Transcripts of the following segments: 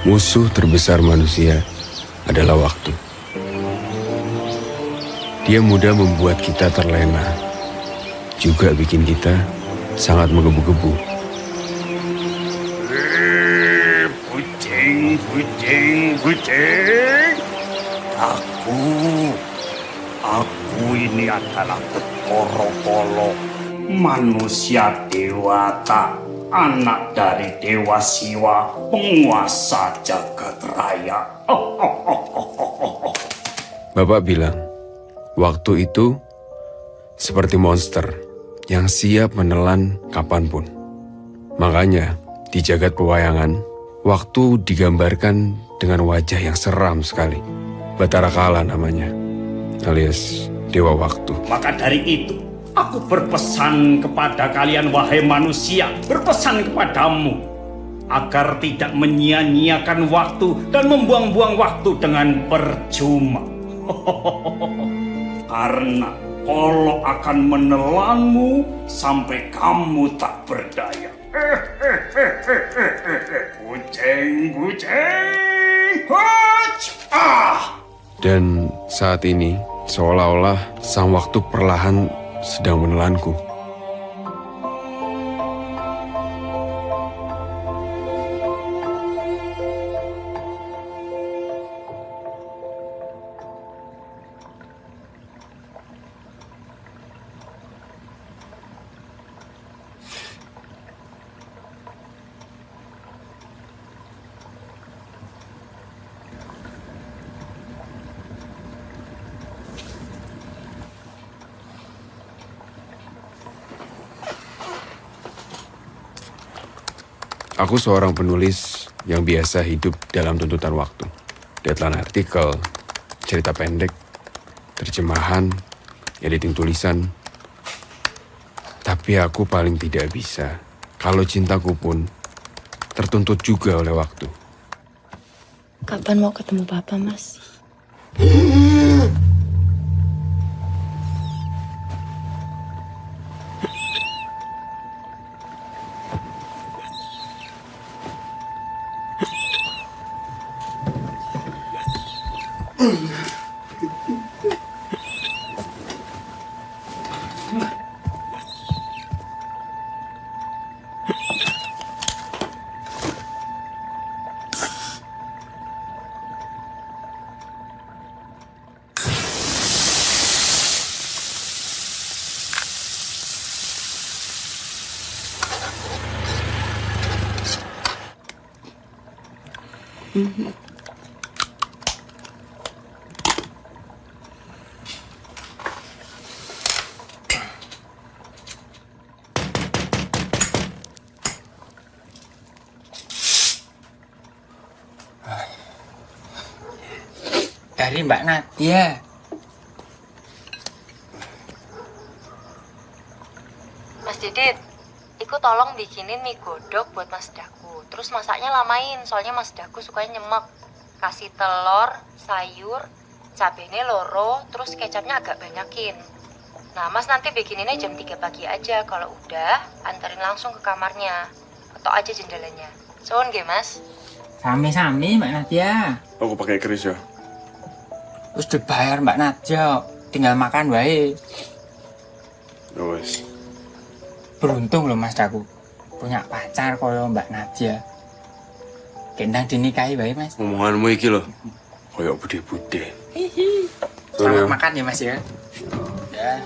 Musuh terbesar manusia adalah waktu. Dia mudah membuat kita terlena, juga bikin kita sangat menggebu-gebu. Kucing. Aku ini adalah Bathara Kala, manusia dewata, anak dari Dewa Siwa, penguasa jagat raya. Bapak bilang, waktu itu seperti monster yang siap menelan kapanpun. Makanya di jagat pewayangan, waktu digambarkan dengan wajah yang seram sekali. Bathara Kala namanya, alias Dewa Waktu. Maka dari itu, aku berpesan kepada kalian wahai manusia, berpesan kepadamu, agar tidak menyia-nyiakan waktu dan membuang-buang waktu dengan percuma. Karena Kala akan menelanmu sampai kamu tak berdaya. Kucing. Dan saat ini, seolah-olah sang waktu perlahan sedang menelanku. Aku seorang penulis yang biasa hidup dalam tuntutan waktu. Deadline artikel, cerita pendek, terjemahan, editing tulisan. Tapi aku paling tidak bisa kalau cintaku pun tertuntut juga oleh waktu. Kapan mau ketemu Papa, Mas? Dari Mbak Nadia. Mas Didit, ikut tolong bikinin mie godok buat Mas Daku. Terus masaknya lamain, soalnya Mas Daku sukanya nyemek. Kasih telur, sayur, cabenya loro, terus kecapnya agak banyakin. Nah, Mas nanti bikininnya jam 3 pagi aja. Kalau udah, anterin langsung ke kamarnya. Ketok aja jendelanya. Soun nggih, Mas? Sami-sami Mbak Nadia. Aku pakai keris ya. Terus dibayar Mbak Nadia, tinggal makan wae. Wes. Beruntung loh Mas Daku punya pacar koyo Mbak Nadia. Kendang dinikahi wae Mas. Ngomonganmu iki loh, koyok bude-bude. Selamat makan ya Mas ya. Ya.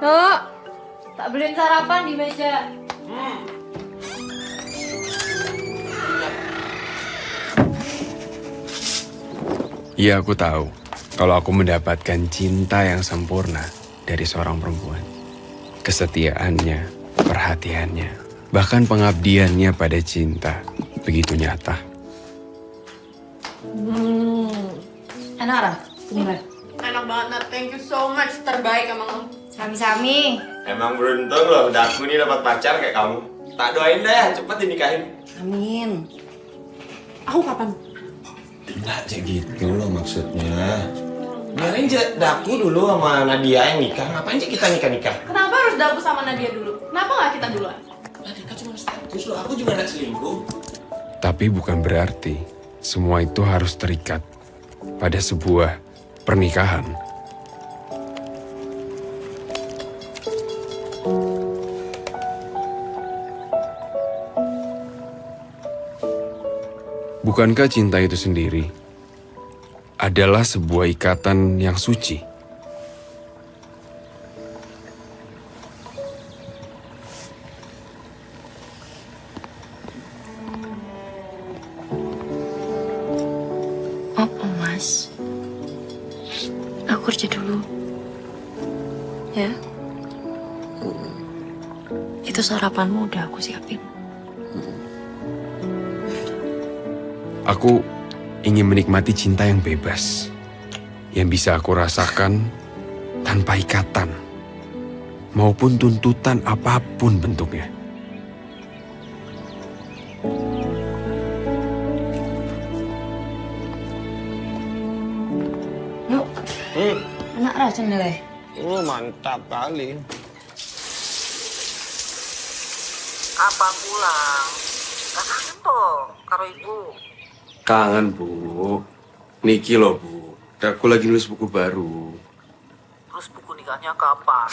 Nuk, tak beliin sarapan di meja. Iya, aku tahu kalau aku mendapatkan cinta yang sempurna dari seorang perempuan. Kesetiaannya, perhatiannya, bahkan pengabdiannya pada cinta begitu nyata. Enak lah, ini lah. Enak banget, Nat. Thank you so much. Terbaik emang. Sami-sami. Emang beruntung loh, udah aku nih dapat pacar kayak kamu. Tak doain deh, cepet dinikahin. Amin. Aku kapan? Tidak kayak gitu loh maksudnya. Biarin aja Daku dulu sama Nadia yang nikah. Ngapain sih kita nikah-nikah? Kenapa harus Daku sama Nadia dulu? Kenapa nggak kita duluan? Nadia kan cuma status loh, aku juga gak selingkuh. Tapi bukan berarti semua itu harus terikat pada sebuah pernikahan. Bukankah cinta itu sendiri adalah sebuah ikatan yang suci? Oh, Mas. Aku kerja dulu. Ya. Itu sarapanmu udah aku siapin. Aku ingin menikmati cinta yang bebas, yang bisa aku rasakan tanpa ikatan, maupun tuntutan apapun bentuknya. Yuk, enak racun nilai. Mantap kali. Apa pulang? Gak kangen toh karo ibu. Kangen, Bu. Niki loh, Bu. Aku lagi nulis buku baru. Terus buku nikahnya kapan?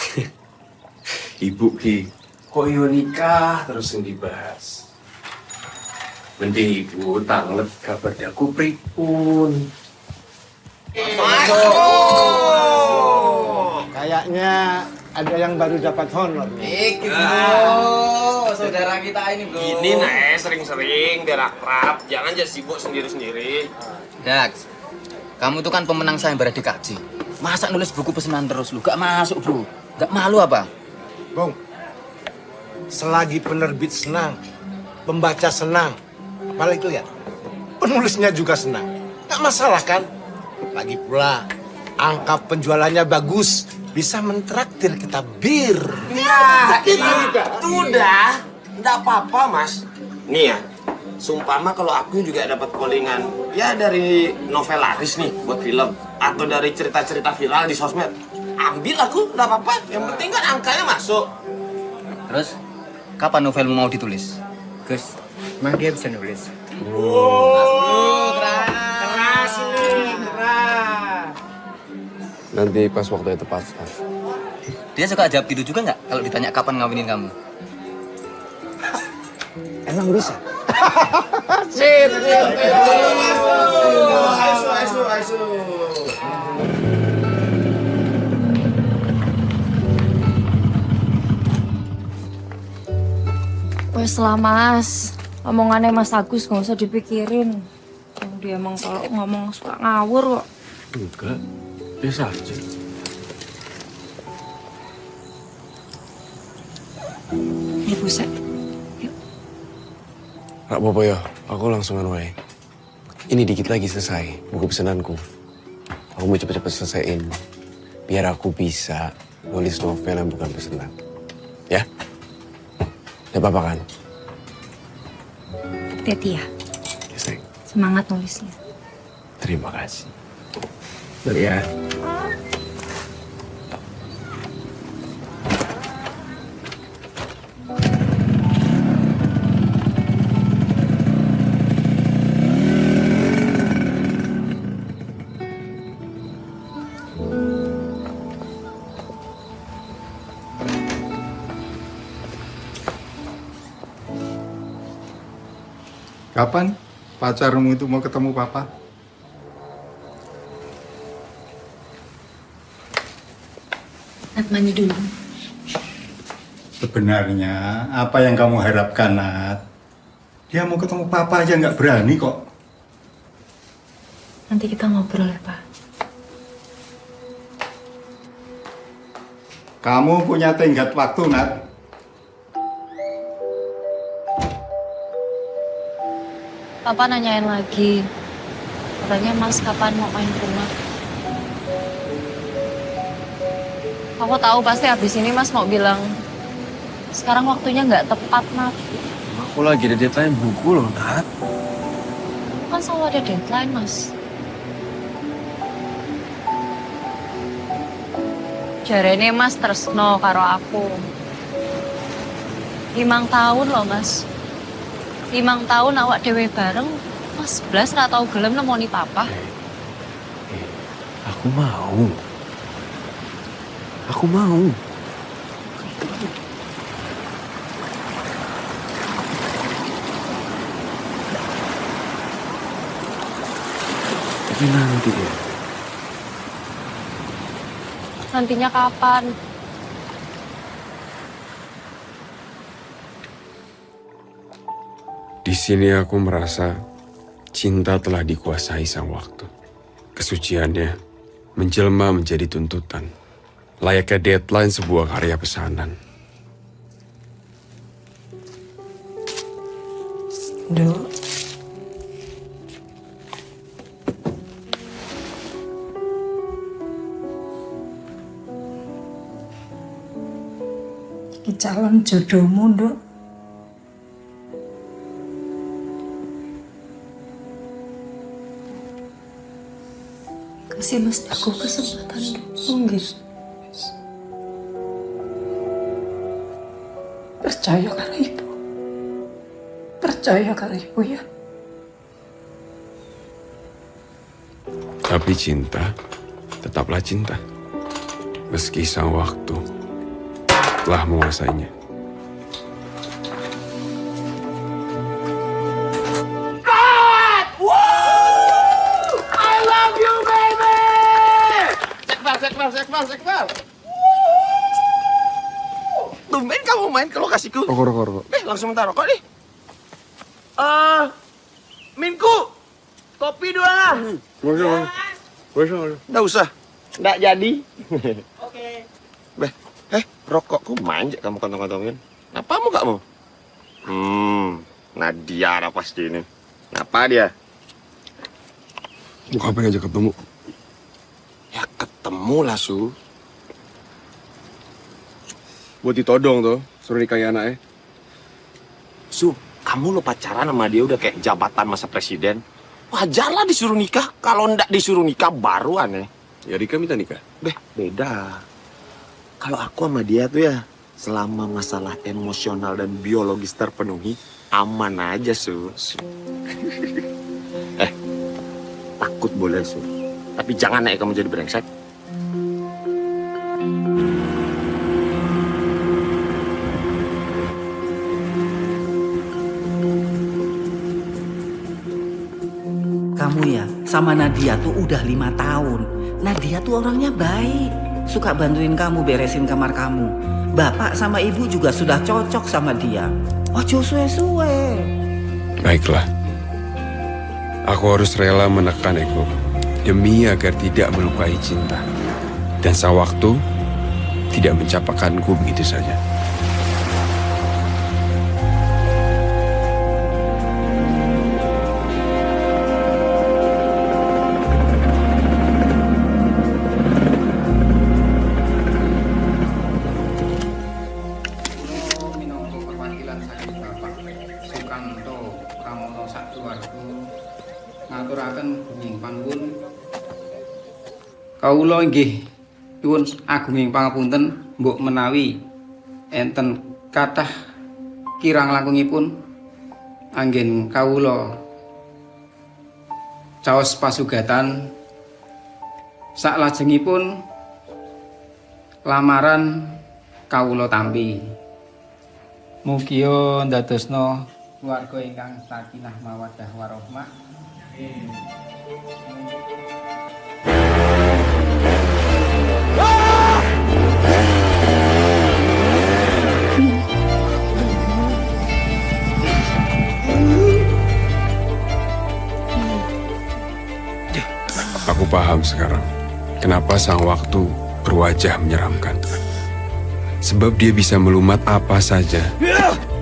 Ibu Ki, kok yo nikah terus yang dibahas. Mending Ibu tanglet kabar daku pripun. Kayaknya ada yang baru dapat honor. Saudara kita ini, Bro. Ini nih sering-sering biar akrab. Jangan jadi sibuk sendiri-sendiri. Dax, kamu tuh kan pemenang sayembara DKJ. Masa nulis buku pesanan terus lu? Gak masuk, Bro. Gak malu apa? Bung, selagi penerbit senang, pembaca senang, apalagi lihat, penulisnya juga senang. Gak masalah kan? Lagi pula, angka penjualannya bagus, bisa mentraktir kita bir. Nah, itu udah. Nggak apa-apa, Mas. Nih ya, sumpama kalau aku juga dapat callingan, ya dari novel laris nih buat film, atau dari cerita-cerita viral di sosmed. Ambil aku, nggak apa-apa. Yang penting kan angkanya masuk. Terus, kapan novelmu mau ditulis? Gus, emang dia bisa nulis? Keras nih, keras. Nanti pas waktu itu pas. Dia suka jawab gitu juga nggak kalau ditanya kapan ngawinin kamu? Emang bisa? Wes lah Mas, omongannya Mas Agus nggak usah dipikirin. Dia emang kalau ngomong suka ngawur kok. Enggak, biasa aja. Ya buset. Gak apa-apa ya, aku langsung wae. Ini dikit lagi selesai, buku pesananku. Aku mau cepet-cepet selesaiin, biar aku bisa nulis novel yang bukan pesanan. Ya? Gak apa-apa kan? Hati-hati ya, Ya, sayang. semangat nulisnya. Terima kasih. Bentar ya. Kapan pacarmu itu mau ketemu papa? Nat mandi dulu. Sebenarnya apa yang kamu harapkan, Nat? Dia mau ketemu papa aja nggak berani kok. Nanti kita ngobrol ya Pak. Kamu punya tenggat waktu, Nat. Papa nanyain lagi. Katanya Mas kapan mau main ke rumah? Aku tahu pasti habis ini Mas mau bilang, sekarang waktunya nggak tepat, Nat. Aku lagi ada deadline buku loh, Nat. Kan selalu ada deadline, Mas. Jarene Mas tresno karo aku. 5 tahun loh, Mas. 5 tahun awak dewe bareng, Mas blas ra tau gelem nemoni papa. Aku mau. Aku mau. Tapi nanti ya. Nantinya kapan? Di sini aku merasa cinta telah dikuasai sang waktu. Kesuciannya menjelma menjadi tuntutan. Layaknya deadline sebuah karya pesanan. Duk. Iki calon jodohmu, Duk. Kasih Mas aku kesempatan, Duk. Nggih. Percaya karo ibu. Percaya karo ibu ya. Tapi cinta tetaplah cinta. Meski sang waktu telah menguasainya. Sekmal. Tumben kamu main ke lokasiku. Rokok. Langsung minta rokok nih. Minku, kopi 2 lah. Nggak usah. Nggak jadi. Oke. Rokokku manjak kamu kantong-kantongin. Apa kamu gak mau? Nadia lah pasti ini. Apa dia? Bukan pengen aja ketemu. Ya ketemu lah, Su. Buat ditodong tuh, suruh nikahi anaknya. Su, kamu lo pacaran sama dia udah kayak jabatan masa presiden. Wajar lah disuruh nikah. Kalau ndak disuruh nikah baru aneh. Ya Rika minta nikah. Beda. Kalau aku sama dia tuh ya, selama masalah emosional dan biologis terpenuhi, aman aja, Su. Takut boleh, Su. Tapi jangan kamu jadi brengsek. Kamu ya sama Nadia tuh udah 5 tahun. Nadia tuh orangnya baik, suka bantuin kamu beresin kamar kamu. Bapak sama ibu juga sudah cocok sama dia. Ojo suwe-suwe. Baiklah. Aku harus rela menekan ego demi agar tidak melukai cinta. Dan sang waktu tidak mencapakanku begitu saja. Ngaturaken gunging pangpun kawula inggih nyuwun agunging pangapunten mbok menawi enten kathah kirang langkungipun anggen kawula caos pasugatan saklajengipun lamaran kawula tampi mugia ndadosna keluarga ingkang sakinah mawaddah warahmah. Aku paham sekarang kenapa sang waktu berwajah menyeramkan. Sebab dia bisa melumat apa saja,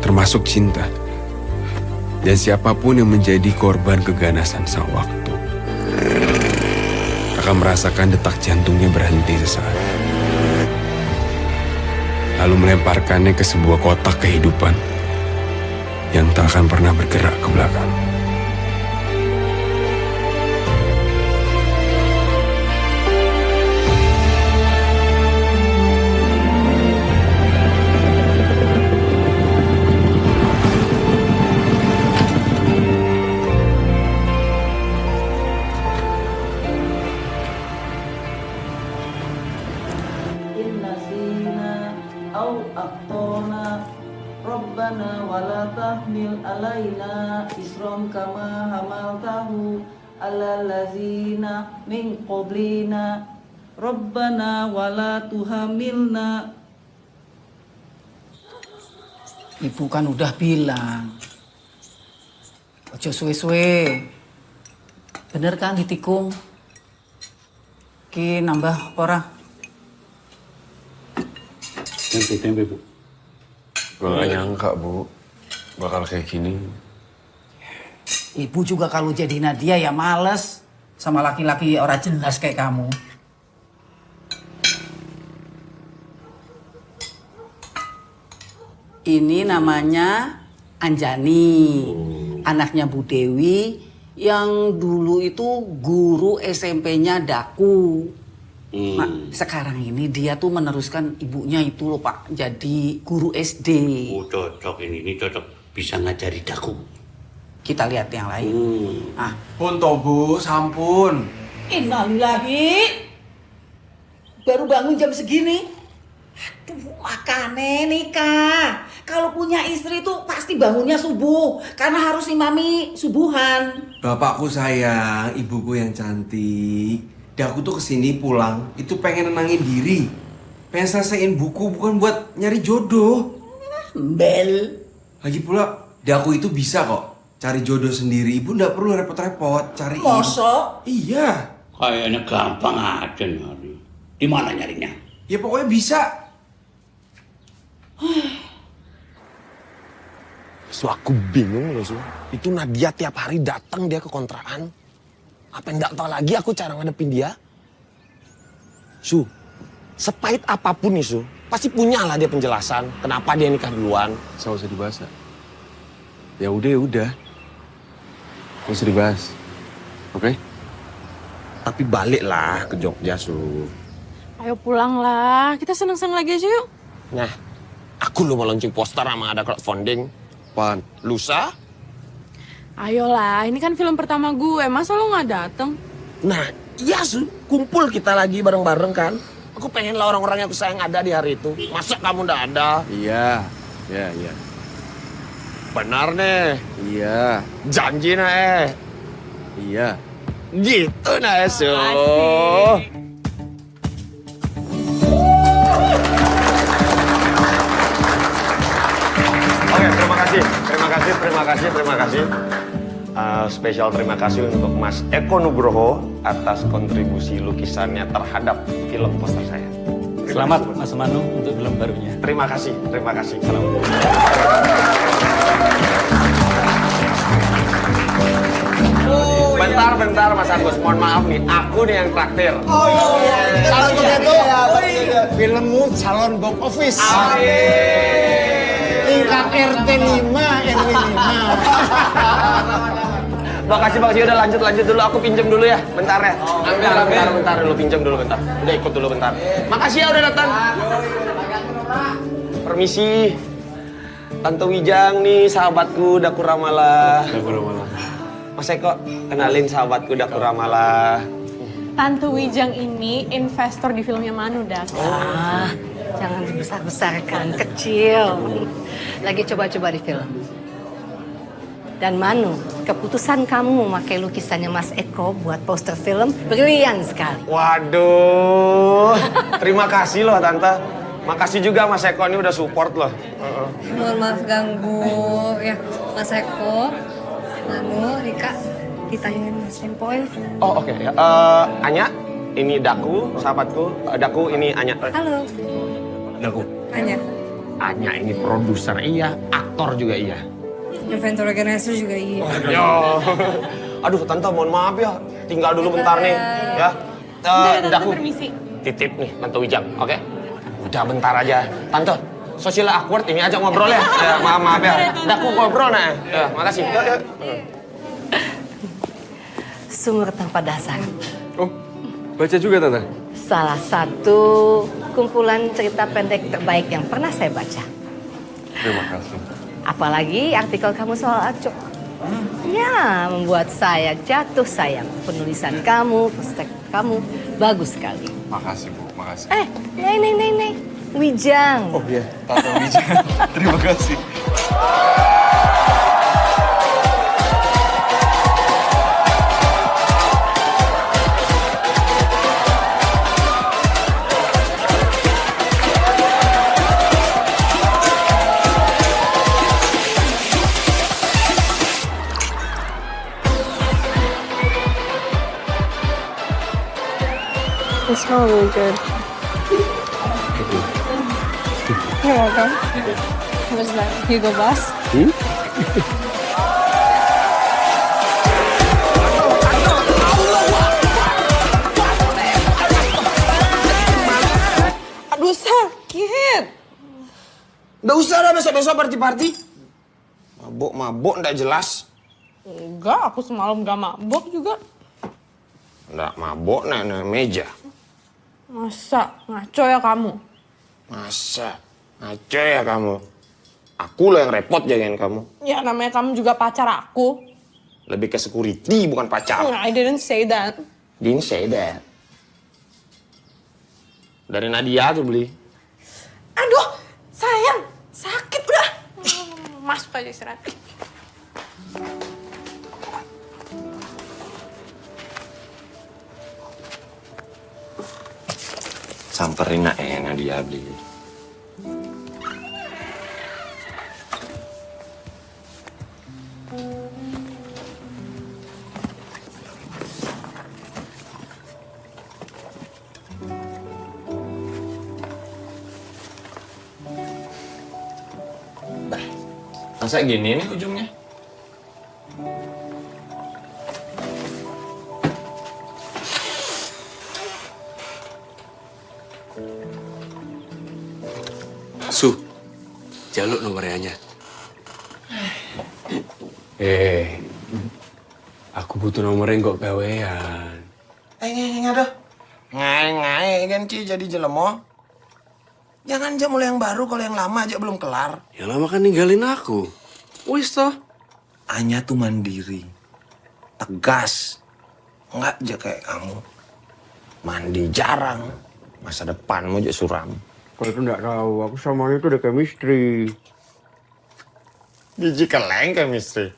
termasuk cinta. Dan siapapun yang menjadi korban keganasan sang waktu akan merasakan detak jantungnya berhenti sesaat. lalu melemparkannya ke sebuah kotak kehidupan yang tak akan pernah bergerak ke belakang. Rabbana wala tahmil alaina isrom kama hamaltahu ala lazina min qablina Rabbana wala tuhamilna. Ibu kan udah bilang ojo suwe-suwe. Bener kan ditikung? Ki nambah ora? Tempe, Bu. Gue gak nyangka, Bu, bakal kayak gini. Ibu juga kalau jadi Nadia ya males sama laki-laki orang jelas kayak kamu. Ini namanya Anjani, anaknya Bu Dewi yang dulu itu guru SMP-nya Daku. Nah, sekarang ini dia tuh meneruskan ibunya itu loh Pak, jadi guru SD. Oh cocok ini cocok, bisa ngajari Daku. Kita lihat yang lain. Pun toh, Bu, sampun. Innalillahi. Baru bangun jam segini. Aduh, makane nikah. Kalau punya istri tuh pasti bangunnya subuh, karena harus imami subuhan. Bapakku sayang, ibuku yang cantik. Aku tuh kesini pulang, itu pengen nenangin diri. Pengen selesaiin buku, bukan buat nyari jodoh. Bel. Lagi pula, Daku itu bisa kok cari jodoh sendiri. Ibu nggak perlu repot-repot cariin. Masa? Iya. Kayaknya gampang aja nyari. Di mana nyarinya? Ya pokoknya bisa. So aku bingung loh, Su. Itu Nadia tiap hari datang dia ke kontrakan. Apa enggak tahu lagi aku cara ngadepin dia? Su, sepahit apapun nih Su, pasti punya lah dia penjelasan kenapa dia nikah duluan. Gak usah dibahas. Ya udah. Gak usah dibahas. Oke? Tapi baliklah ke Jogja, Su. Ayo pulang lah, kita seneng-seneng lagi aja yuk. Nah, aku lo mau launching poster sama ada crowdfunding. Pan. Lusa? Ayolah, ini kan film pertama gue, masa lo gak dateng? Nah, iya Su, kumpul kita lagi bareng-bareng kan. Aku pengen lah orang-orang yang aku sayang ada di hari itu. Masa kamu ndak ada? Iya. Benar nih. Iya. Janji nah Iya. Gitu nah Su. Oke, terima kasih. Spesial terima kasih untuk Mas Eko Nugroho atas kontribusi lukisannya terhadap film poster saya. Selamat Mas Manu untuk film barunya. Terima kasih. Selamat. Bentar Mas Agus, mohon maaf nih, aku nih yang traktir. Oh iya. Kalau begitu, filmmu calon box office. Tingkat RT 5, RW 5. Makasih, udah lanjut dulu, aku pinjam dulu ya, bentar ya. Bentar dulu, pinjam dulu bentar. Udah ikut dulu bentar. Makasih ya udah datang. Permisi. Tante Wijang nih, sahabatku Daku Ramala. Mas Eko, kenalin sahabatku Daku Ramala. Tante Wijang ini investor di filmnya Manu, Dak. Jangan dibesar-besarkan, kecil. Lagi coba-coba di film. Dan Manu, keputusan kamu memakai lukisannya Mas Eko buat poster film brilian sekali. Waduh, terima kasih loh Tante. Makasih juga Mas Eko ini udah support loh. Mohon maaf ganggu ya Mas Eko, Manu, Rika, ditanyain Mas Tempoy. Oh oke. Anya, ini Daku, sahabatku. Daku, ini Anya. Halo. Daku. Anya ini produser iya, aktor juga iya. Event organizer juga iya. Aduh Tante, mohon maaf ya. Tinggal dulu bentar nih, ya. Daku, permisi. titip nih Tante Wijang, oke? Udah bentar aja. Tante, sosial awkward ini, ajak ngobrol ya. Ya, maaf ya. Udah aku ngobrol nah. Ya, makasih. Yuk. Sumur Tanpa Dasar. Oh, baca juga Tante? Salah satu kumpulan cerita pendek terbaik yang pernah saya baca. Terima kasih. Apalagi artikel kamu soal Acuk. Ya, membuat saya jatuh sayang. Penulisan kamu, perspektif kamu, bagus sekali. Makasih Bu, makasih. Nih. Wijang. Oh iya, Tante Wijang. Terima kasih. It smells really good. You're welcome. What's that? Hugo Boss? Aduh sakit. Nggak usah dah besok-besok party-party. Mabuk nggak jelas. Enggak, aku semalam gak mabok juga. Nggak mabuk nenek meja. Masa ngaco ya kamu? Masa ngaco ya kamu? Aku loh yang repot jagain kamu. Ya namanya kamu juga pacar aku. Lebih ke security bukan pacar. I didn't say that. Didn't say that. Dari Nadia tuh beli. Aduh, sayang, sakit udah. Masuk aja istirahat. Samperin Nadia beli. Masa gini nih ujungnya? Su, jaluk nomornya. Aku butuh nomornya kok gawean. Ngaduh. Ngai kan Ci jadi jelemo. Jangan aja mulai yang baru kalau yang lama aja belum kelar. Yang lama kan ninggalin aku. Wis toh. Anya tuh mandiri. Tegas. Enggak aja kayak kamu. Mandi jarang. Masa depanmu aja suram. Kalau itu nggak tahu, aku sama itu udah chemistry. Biji keleng chemistry.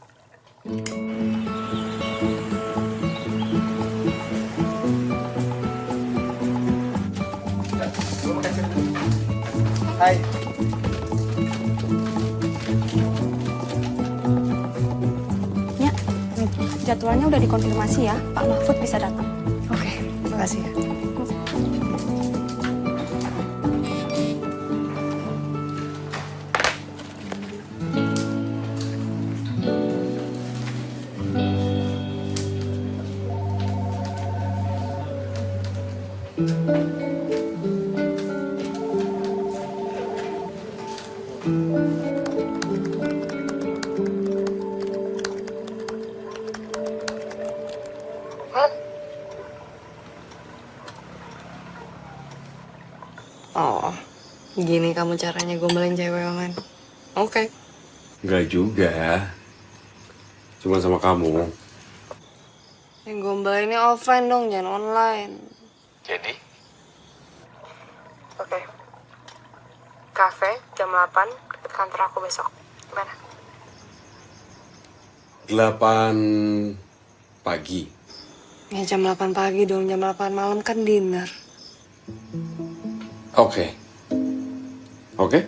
Hai. Ya, jadwalnya udah dikonfirmasi ya, Pak Mahfud bisa datang. Oke, makasih ya. Oh, gini kamu caranya gombalin cewek online. Oke. Enggak juga. Cuma sama kamu. Yang gombalinnya offline dong, jangan online. Jadi? Oke. Cafe jam 8 deket kantor aku besok. Gimana? 8 pagi. Ya jam 8 pagi dong, jam 8 malam kan dinner. Oke. Oke?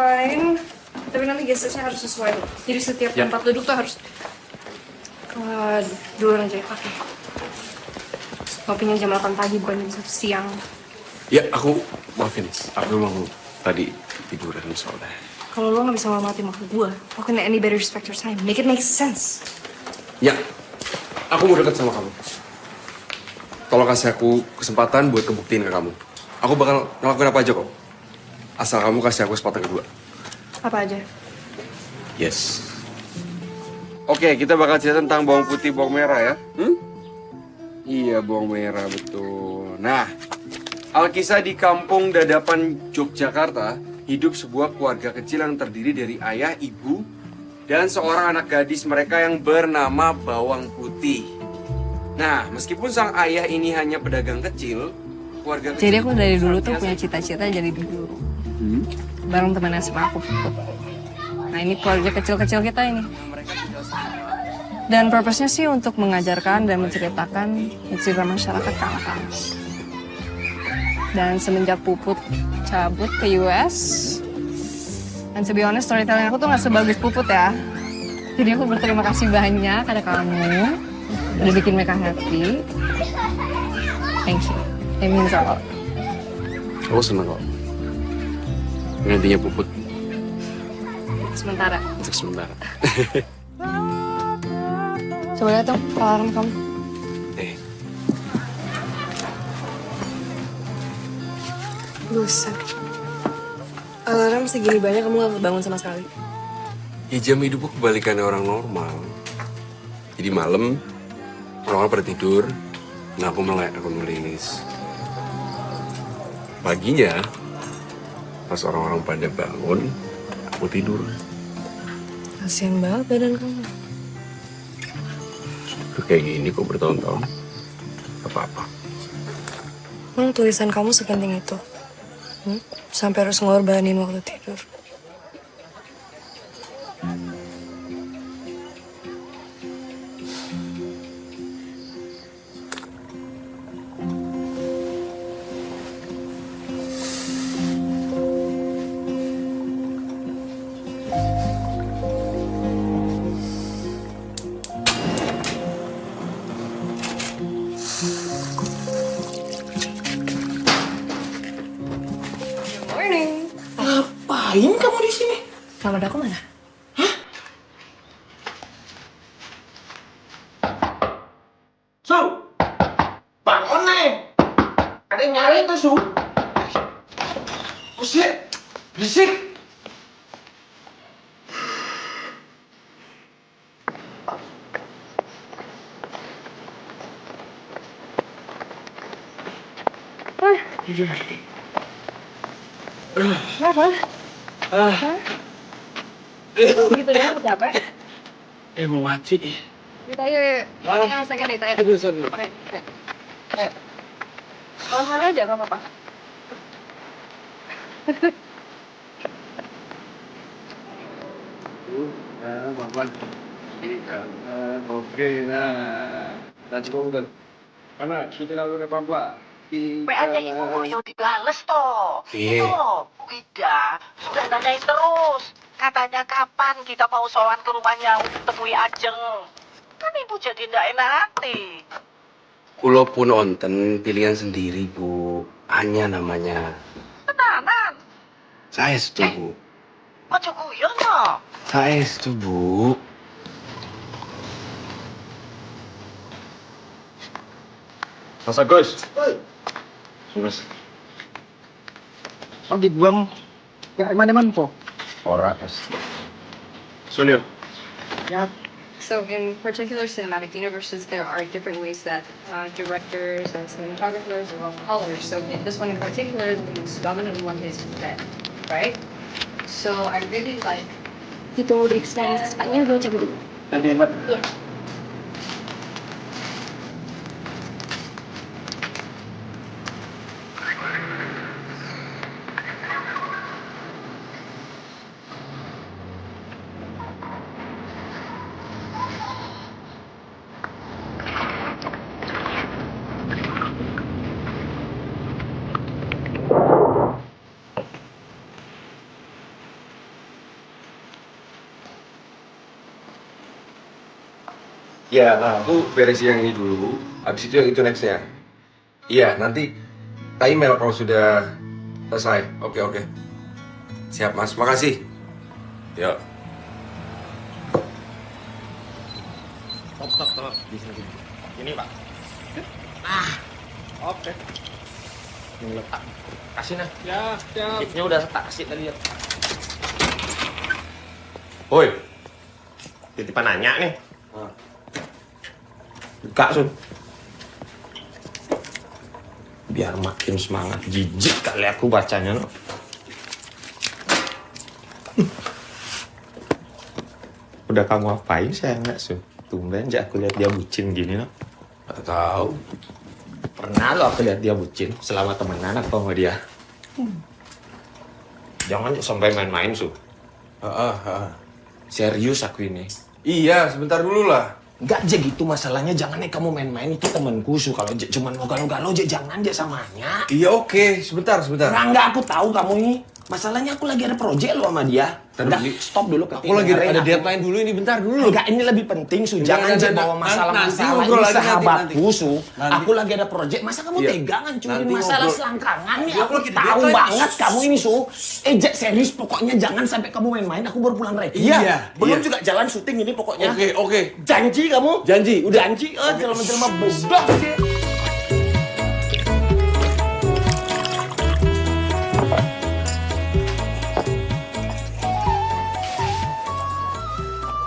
fine. Tapi nanti gesturnya harus sesuai. Jadi setiap tempat duduk tuh harus duluan aja. Oke. Ngopinya jam 8 pagi bukan jam 1 siang. Ya, aku maafin. Aku emang tadi tiduran soalnya. Kalau lo nggak bisa menghormati maksud gue, how can anybody respect your time? Make it make sense. Ya, aku mau deket sama kamu. Tolong kasih aku kesempatan buat kebuktiin ke kamu. Aku bakal ngelakuin apa aja kok. Asal kamu kasih aku kesempatan kedua. Apa aja? Yes. Oke, kita bakal cerita tentang bawang putih, bawang merah ya. Iya, bawang merah, betul. Nah, Alkisah di kampung Dadapan, Yogyakarta, hidup sebuah keluarga kecil yang terdiri dari ayah, ibu, dan seorang anak gadis mereka yang bernama Bawang Putih. Nah, meskipun sang ayah ini hanya pedagang kecil, keluarga kecil... Jadi aku dari dulu tuh punya cita-cita jadi guru. Bareng teman SMA aku, Puput. Nah, ini keluarga kecil-kecil kita ini. Dan purpose-nya sih untuk mengajarkan dan menceritakan cerita masyarakat ke anak-anak. Dan semenjak Puput cabut ke US, dan to be honest, storytelling aku tuh gak sebagus Puput ya. Jadi aku berterima kasih banyak ada kamu, udah bikin mereka happy. Thank you. It means a lot. Aku seneng kok. Gantinya Puput. Sementara. Untuk sementara. Coba lihat dong alarm kamu. Buset. Alarm segini banyak kamu gak bangun sama sekali. Ya jam hidupku kebalikannya orang normal. Jadi malam, orang pada tidur, nah aku melek, aku nulis. Paginya, pas orang-orang pada bangun, aku tidur. Kasian banget badan kamu. Udah kayak gini kok bertahun-tahun. Apa-apa. Emang tulisan kamu sepenting itu? Sampai harus ngorbanin waktu tidur. Ngapain kamu di sini? Kamar aku mana? Su, bangun nih. Ada yang nyari tuh, Su. Buset, berisik. Kenapa? Gitu ya, capek. Mau mati. Kita yuk. Yang second date aja. Oke. Kalau mana aja gak apa-apa. Oke, nah. Dan cukup. Mana? Kita lalu ke Papua. PA-nya Ibu Moyo dibales toh. Iya. Itu loh, Bu Ida sudah nanyain terus. Katanya kapan kita mau sowan ke rumahnya untuk temui Ajeng. Kan Ibu jadi ndak enak hati. Kulo pun onten pilihan sendiri, Bu. Hanya namanya. Tenanan. Saya setuju. Ojo guyon toh. Saya setuju. Mas Agus. Mas. Oh dibuang ke mana-mana po? Ora. Sunil. Ya. So in particular cinematic universes, there are different ways that directors and cinematographers will color. So in this one in particular, the most dominant one is red, right? So I really like. Ditunggu di extend nya gue coba dulu. Tadi hemat. Iya. Ya, nah, aku beresin yang ini dulu. Habis itu yang itu nextnya. Iya, nanti tak email kalau sudah selesai. Oke. Siap, Mas. Makasih. Yuk. Stop. Di sini. Ini, Pak. Oke. Ini letak. Kasih nah. Ya. Chipnya udah tak kasih tadi ya. Woi. Titipan nanya nih. Buka, Sun. Biar makin semangat. Jijik kali aku bacanya, no. Udah kamu apain sayang, Sun? Tumben aja aku lihat dia bucin gini, no. Gak tahu. Pernah lo aku lihat dia bucin selama temenan apa sama dia. Jangan sampai main-main, Su. Serius aku ini. Iya, sebentar dulu lah. Enggak aja gitu masalahnya, jangan kamu main-main itu temanku, Su. Kalau cuman mau galau-galau aja jangan aja samanya. Iya, oke. Sebentar. Enggak, aku tahu kamu ini. Masalahnya aku lagi ada proyek lo sama dia. Enggak, stop dulu. Aku lagi ada deadline dulu ini, bentar dulu. Enggak, ini lebih penting, Su. Jangan aja bawa masalah-masalah ini sahabatku, Su. Aku lagi ada proyek, masa kamu tega ngancurin masalah selangkangan nih? Aku tahu banget kamu ini, Su. Serius, pokoknya jangan sampai kamu main-main. Aku baru pulang rekia. Iya. Belum juga jalan syuting ini pokoknya. Oke. Janji kamu? Janji, udah. Janji, jelma-jelma bodoh sih.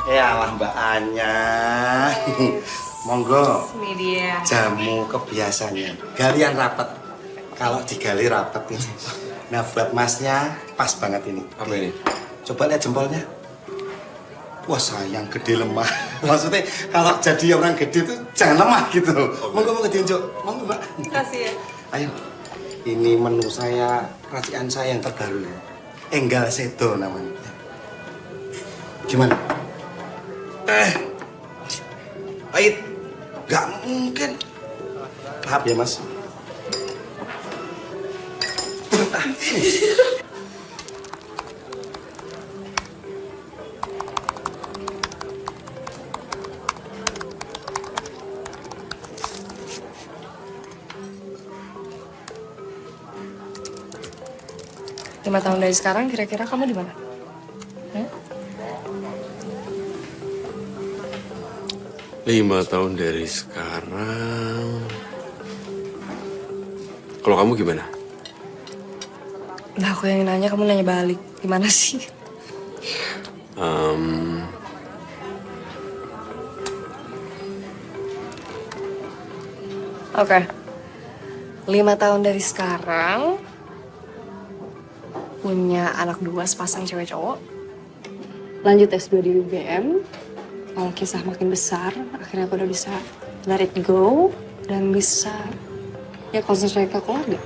Ya lah Mbak Anya. Monggo. Ini dia. Jamu kebiasaannya. Galian rapat. Kalau digali rapat nih. Nah buat masnya pas banget ini. Apa ini? Coba lihat jempolnya. Wah sayang gede lemah. Maksudnya kalau jadi orang gede tuh jangan lemah gitu. Monggo diunjuk. Monggo Mbak. Kasih ya. Ayo. Ini menu saya, racikan saya yang terbaru. Enggal Sedo namanya. Gimana? Pahit. Gak mungkin. Maaf ya, Mas. Lima tahun dari sekarang, kira-kira kamu di mana? 5 tahun dari sekarang. Kalau kamu gimana? Nah, aku yang nanya, kamu nanya balik. Gimana sih? Oke. 5 tahun dari sekarang, punya anak 2 sepasang cewek cowok. Lanjut S2 di UGM. Kalau kisah makin besar, akhirnya aku udah bisa let it go dan bisa ya konsentrasi ke keluarga.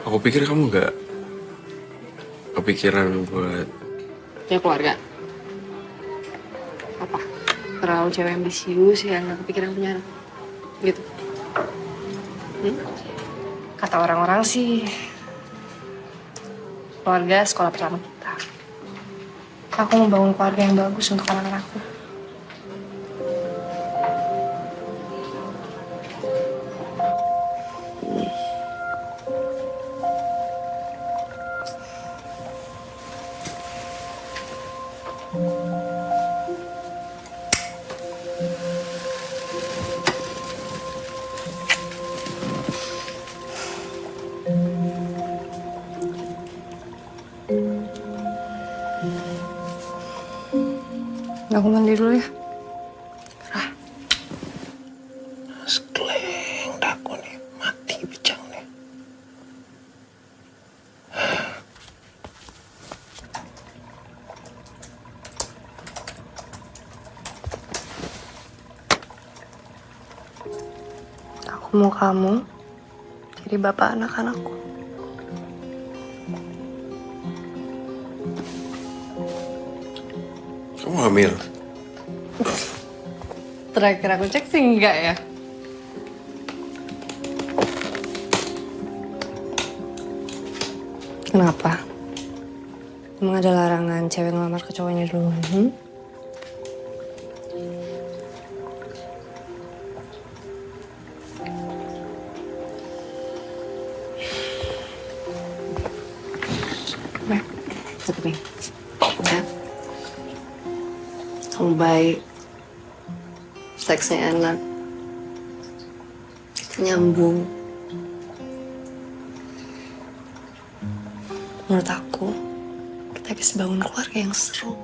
Aku pikir kamu gak kepikiran buat... Ya keluarga. Apa? Terlalu cewek ambisius ya gak kepikiran punya anak. Gitu. Kata orang-orang sih, keluarga sekolah pertama kita. Aku mau bangun keluarga yang bagus untuk anak-anakku. Aku mandi dulu ya. Sekeleng daku nih, mati bejang nih. Aku mau kamu jadi bapak anak-anakku. Kamu hamil? Terakhir aku cek sih enggak ya. Kenapa? Emang ada larangan cewek ngelamar ke cowoknya dulu? Tapi, ya. Kamu baik. Seksnya enak. Nyambung. Menurut aku, kita bisa bangun keluarga yang seru.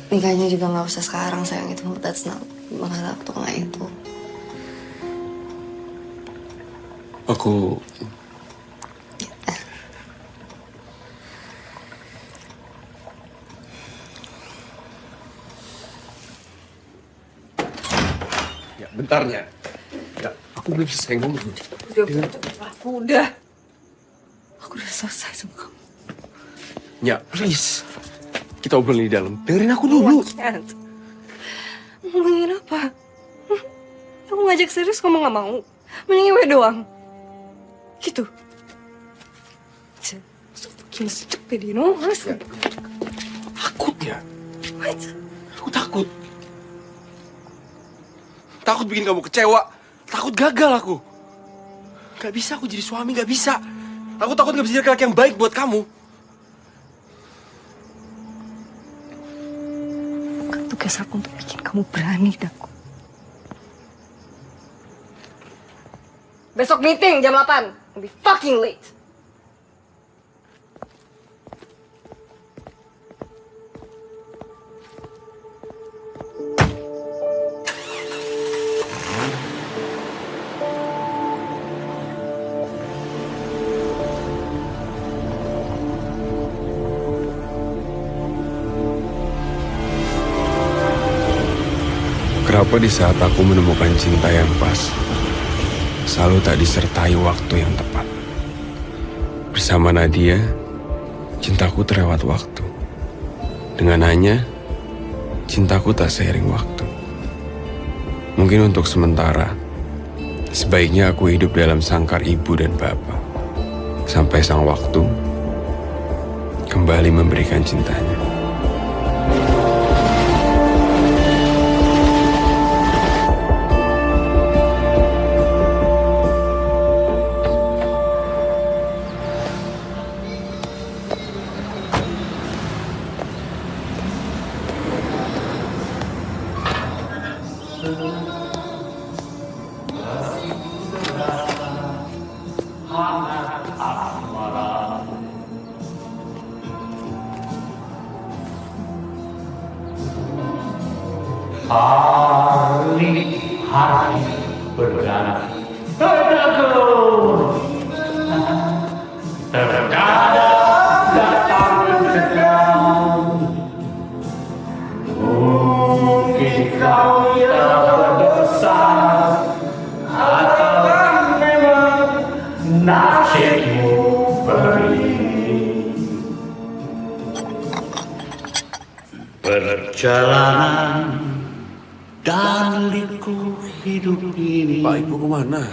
Nikahnya juga nggak usah sekarang, sayang. Itu that's not menghadap tuh nggak itu. Aku ya bentarnya. Ya, aku belum selesai ngomong. Udah. Aku udah selesai sama kamu. Ya, please. Kita obrol di dalam. Dengerin aku dulu. Ngomongin apa? Kamu ngajak serius, kamu nggak mau. Mending gue doang. Gitu. So fucking stupid, you know? Ya. Takut ya? What? Aku takut. Takut bikin kamu kecewa. Takut gagal aku. Gak bisa aku jadi suami, gak bisa. Aku takut gak bisa jadi laki-laki yang baik buat kamu. Tugas aku untuk bikin kamu berani, Daku. Besok meeting jam 8. I'll be fucking late. Kenapa di saat aku menemukan cinta yang pas, selalu tak disertai waktu yang tepat. Bersama Nadia, cintaku terlewat waktu. Dengan Anya, cintaku tak seiring waktu. Mungkin untuk sementara, sebaiknya aku hidup dalam sangkar ibu dan bapak. Sampai sang waktu kembali memberikan cintanya. Hari berganti. Tegur. Terkadang datang mencekam. Mungkin kau yang berdosa, atau memang nasibmu beri. Perjalanan dan liku hidup ini. Pak, Ibu kemana?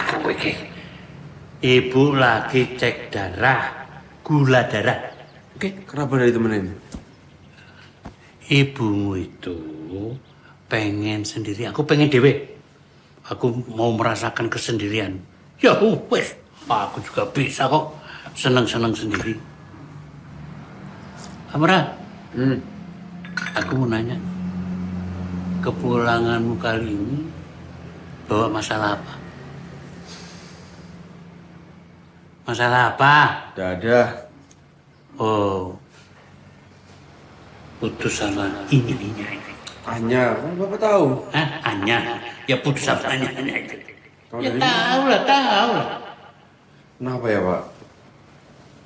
Kowe iki. Ibu lagi cek darah, gula darah. Oke, kenapa udah ditemenin? Ibumu itu pengen sendiri, aku pengen dewe. Aku mau merasakan kesendirian. Ya wes, aku juga bisa kok seneng-seneng sendiri. Amra, aku mau nanya. Kepulanganmu kali ini bawa masalah apa? Masalah apa? Tidak ada. Oh, putus sama ini. Anya, kan Bapak tahu. Hah? Anya? Ya putus sama Anya itu. Tahu Ya dari tahu lah. Kenapa ya Pak?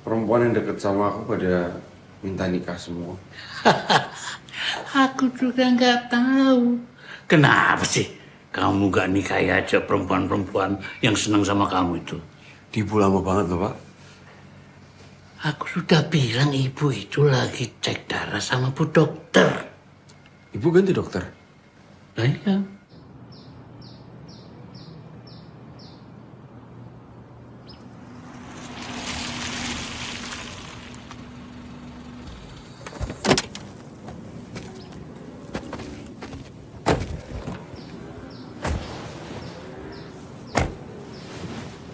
Perempuan yang deket sama aku pada minta nikah semua. Aku juga nggak tahu. Kenapa sih kamu gak nikahi aja perempuan-perempuan yang senang sama kamu itu? Ibu lama banget loh Pak. Aku sudah bilang ibu itu lagi cek darah sama bu dokter. Ibu ganti dokter? Nah, iya.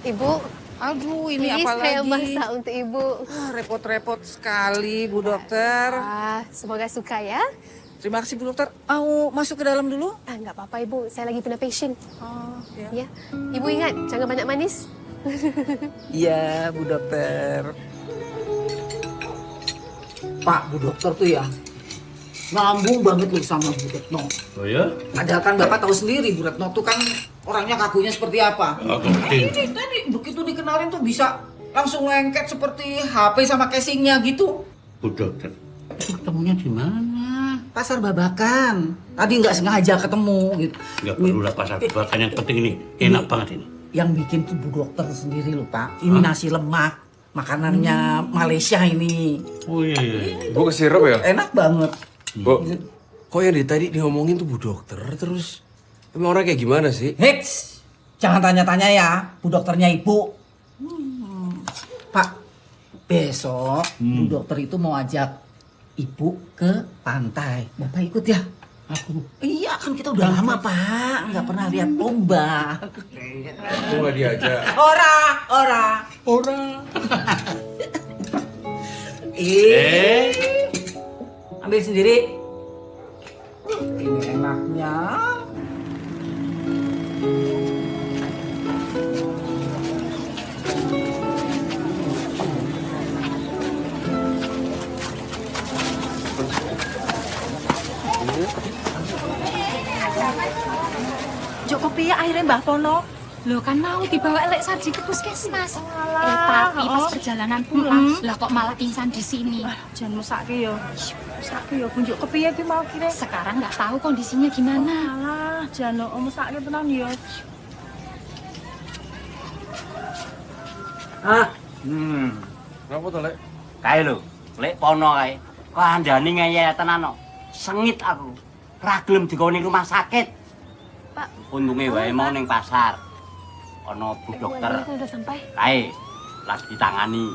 Ibu, Aduh, ini Ini apa saya lagi? masak untuk Ibu. Repot-repot sekali, Bu Dokter. Semoga suka ya. Terima kasih, Bu Dokter. Mau masuk ke dalam dulu? Nggak apa-apa, Ibu. Saya lagi punya patient. Oh, Ya. Ibu ingat, jangan banyak manis. Iya, Bu Dokter. Pak, Bu Dokter tuh ya, ngambung banget loh sama Bu Retno. Oh ya? Padahal kan Bapak tahu sendiri, Bu Retno tuh kan orangnya kakunya seperti apa. Oh, Nah, ini tadi begitu dikenalin tuh bisa langsung lengket seperti HP sama casingnya gitu. Bu Dokter, itu ketemunya di mana? Pasar Babakan. Tadi nggak sengaja ketemu gitu. Nggak perlu lah pasar babakan, yang penting ini enak banget ini. Yang bikin tuh Bu Dokter sendiri loh Pak. Ini nasi lemak, makanannya Malaysia ini. Oh iya. Bu, sirup ya? Enak banget. Bu, kok yang dari tadi diomongin tuh Bu Dokter terus? Emang orang kayak gimana sih? Hits, jangan tanya-tanya ya, Bu Dokternya Ibu. Pak, besok Bu Dokter itu mau ajak Ibu ke pantai. Bapak ikut ya? Aku? Iya, kan kita udah lama Pak, nggak pernah lihat ombak. Aku nggak diajak. Ora. Ambil sendiri. Ini enaknya. Joko piye akhirnya Mbah Pono? Loh kan mau dibawa Lek Sarji ke puskesmas. Tapi pas perjalanan pulang, lah kok malah pingsan di sini. Jangan mesake yo. Mesake yo bunjuk kepiye ki mau kira. Sekarang nggak tahu kondisinya gimana. Alah, jangan mesake tenan yo. Kenapa tuh, Lek? Kae lho, Lek Pono kae. Kandhane ngeyel tenan kok. Sengit aku. Ra gelem digone rumah sakit. Pak. Untunge wae mau ning pasar. Ana Bu Dokter. Udah sampai. Kae lagi ditangani.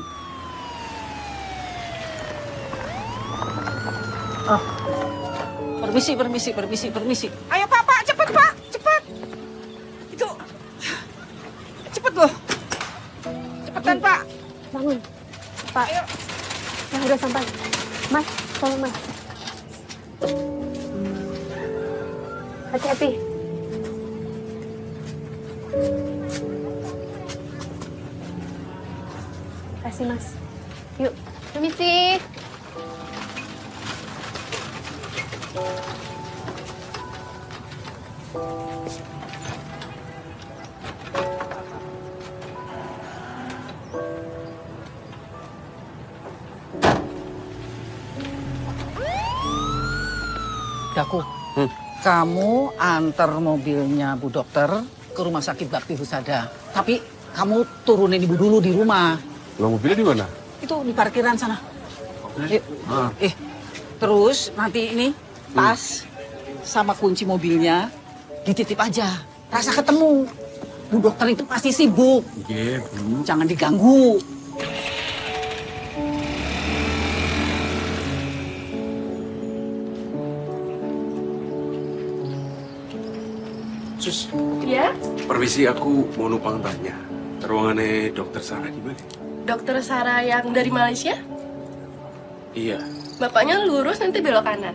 Permisi. Ayo Pak, cepet Pak, cepet. Itu, cepet loh. Cepetan Pak. Bangun. Pak. Ayo. Nah, udah sampai. Mas, tolong Mas. Hati-hati. Kasih Mas. Yuk, permisi. Daku, kamu antar mobilnya Bu Dokter ke rumah sakit Bakti Husada. Tapi kamu turunin Ibu dulu di rumah. Lo mobilnya di mana? Itu di parkiran sana. Yuk. Terus nanti ini tas sama kunci mobilnya dititip aja. Rasa ketemu. Bu Dokter itu pasti sibuk. Iya, Bu. Jangan diganggu. Sus, Ya, permisi aku mau numpang tanya. Ruangannya Dokter Sarah di mana? Dokter Sarah yang dari Malaysia? Iya. Bapaknya lurus nanti belok kanan.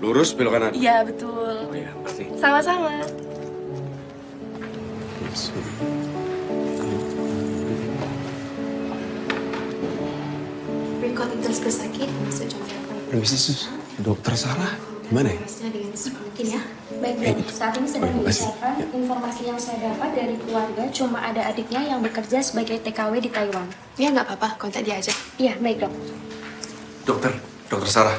Lurus belok kanan. Iya, betul. Oh iya, pasti. Sama-sama. Record terus sakit, masuk coba. Permisi Sus, Dokter Sarah di mana ya? Dengan mungkin ya. Baik, Dok. Saat ini sedang dibicarakan. Informasi yang saya dapat dari keluarga cuma ada adiknya yang bekerja sebagai TKW di Taiwan. Ya nggak apa-apa, kontak dia aja. Iya, baik, Dok. Dokter Sarah.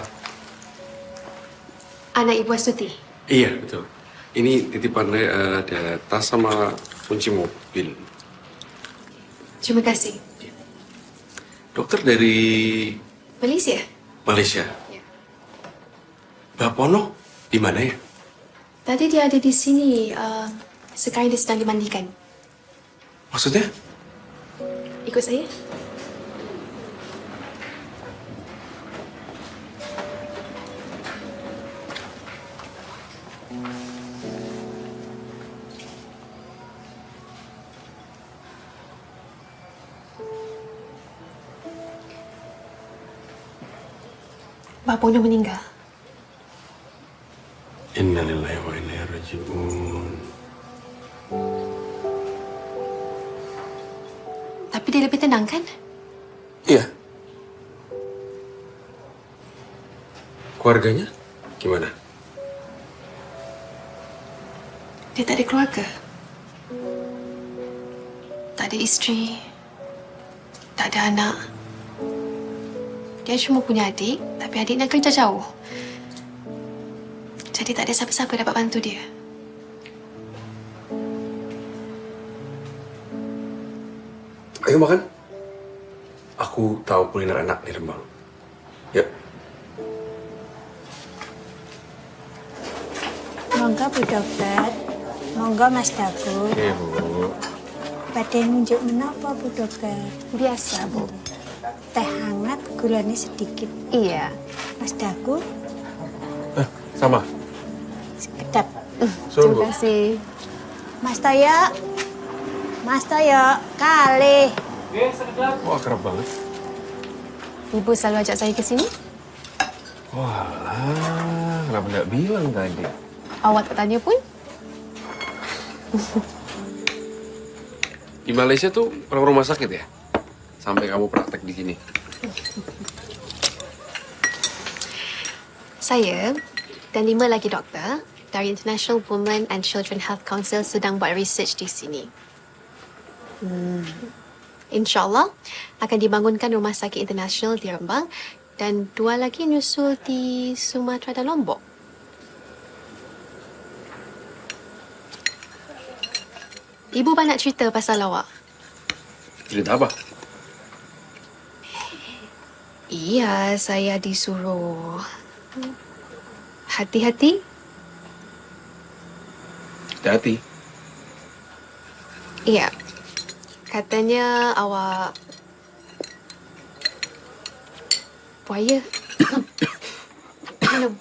Anak Ibu Astuti. Iya, betul. Ini titipannya ada tas sama kunci mobil. Terima kasih. Dokter dari Malaysia? Malaysia. Mbak Pono di mana ya? Tadi dia ada di sini. Sekarang dia sedang dimandikan. Maksudnya? Ikut saya. Mbak Pono meninggal. Innalillahi wa inna ilaihi raji'un. Tapi dia lebih tenang kan? Iya. Keluarganya gimana? Dia tak ada keluarga. Tak ada isteri. Tak ada anak. Dia cuma punya adik, tapi adiknya kerja jauh. Jadi tak ada siapa-siapa dapat bantu dia. Ayo makan. Aku tahu kuliner enak di Rembang. Yuk. Monggo Bu Dokter. Monggo Mas Daku. Oke, Bu. Badhe nunjuk menapa Bu Dokter? Biasa, Bu. Teh hangat, gulanya sedikit. Iya. Mas Daku, Sama. sekedap. Suruh, Bu. kasih. Mas Toyo. Mas Toyo, kali. Wah, akrab banget. Ibu selalu ajak saya ke sini. Walah, kenapa nggak bilang tadi? Awak tak tanya pun. Di Malaysia tuh orang rumah sakit ya? Sampai kamu praktek di sini. Saya dan 5 lagi doktor dari International Women and Children Health Council sedang buat research di sini. InsyaAllah akan dibangunkan rumah sakit internasional di Rembang dan 2 lagi nyusul di Sumatera dan Lombok. Ibu banyak cerita pasal awak. Cerita apa? Iya, saya disuruh hati-hati. Hati-hati. Iya. Katanya awak buaya. Minum.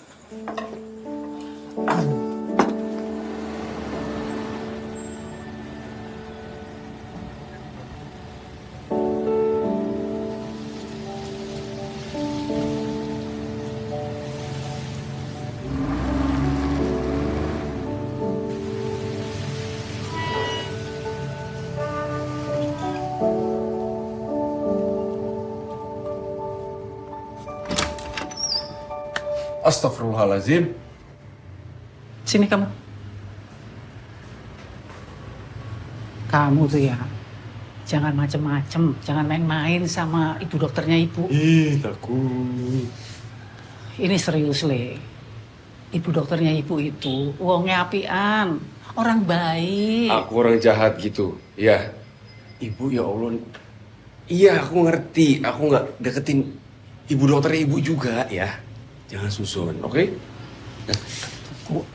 Astagfirullahaladzim. Sini kamu. Kamu tuh ya, jangan macem-macem, jangan main-main sama ibu dokternya ibu. Ih, takut. Ini serius, Le. Ibu dokternya ibu itu wongnya apian, orang baik. Aku orang jahat gitu, ya. Ibu, ya Allah. Iya, aku ngerti. Aku nggak deketin ibu dokternya ibu juga, ya. Jangan susun, oke?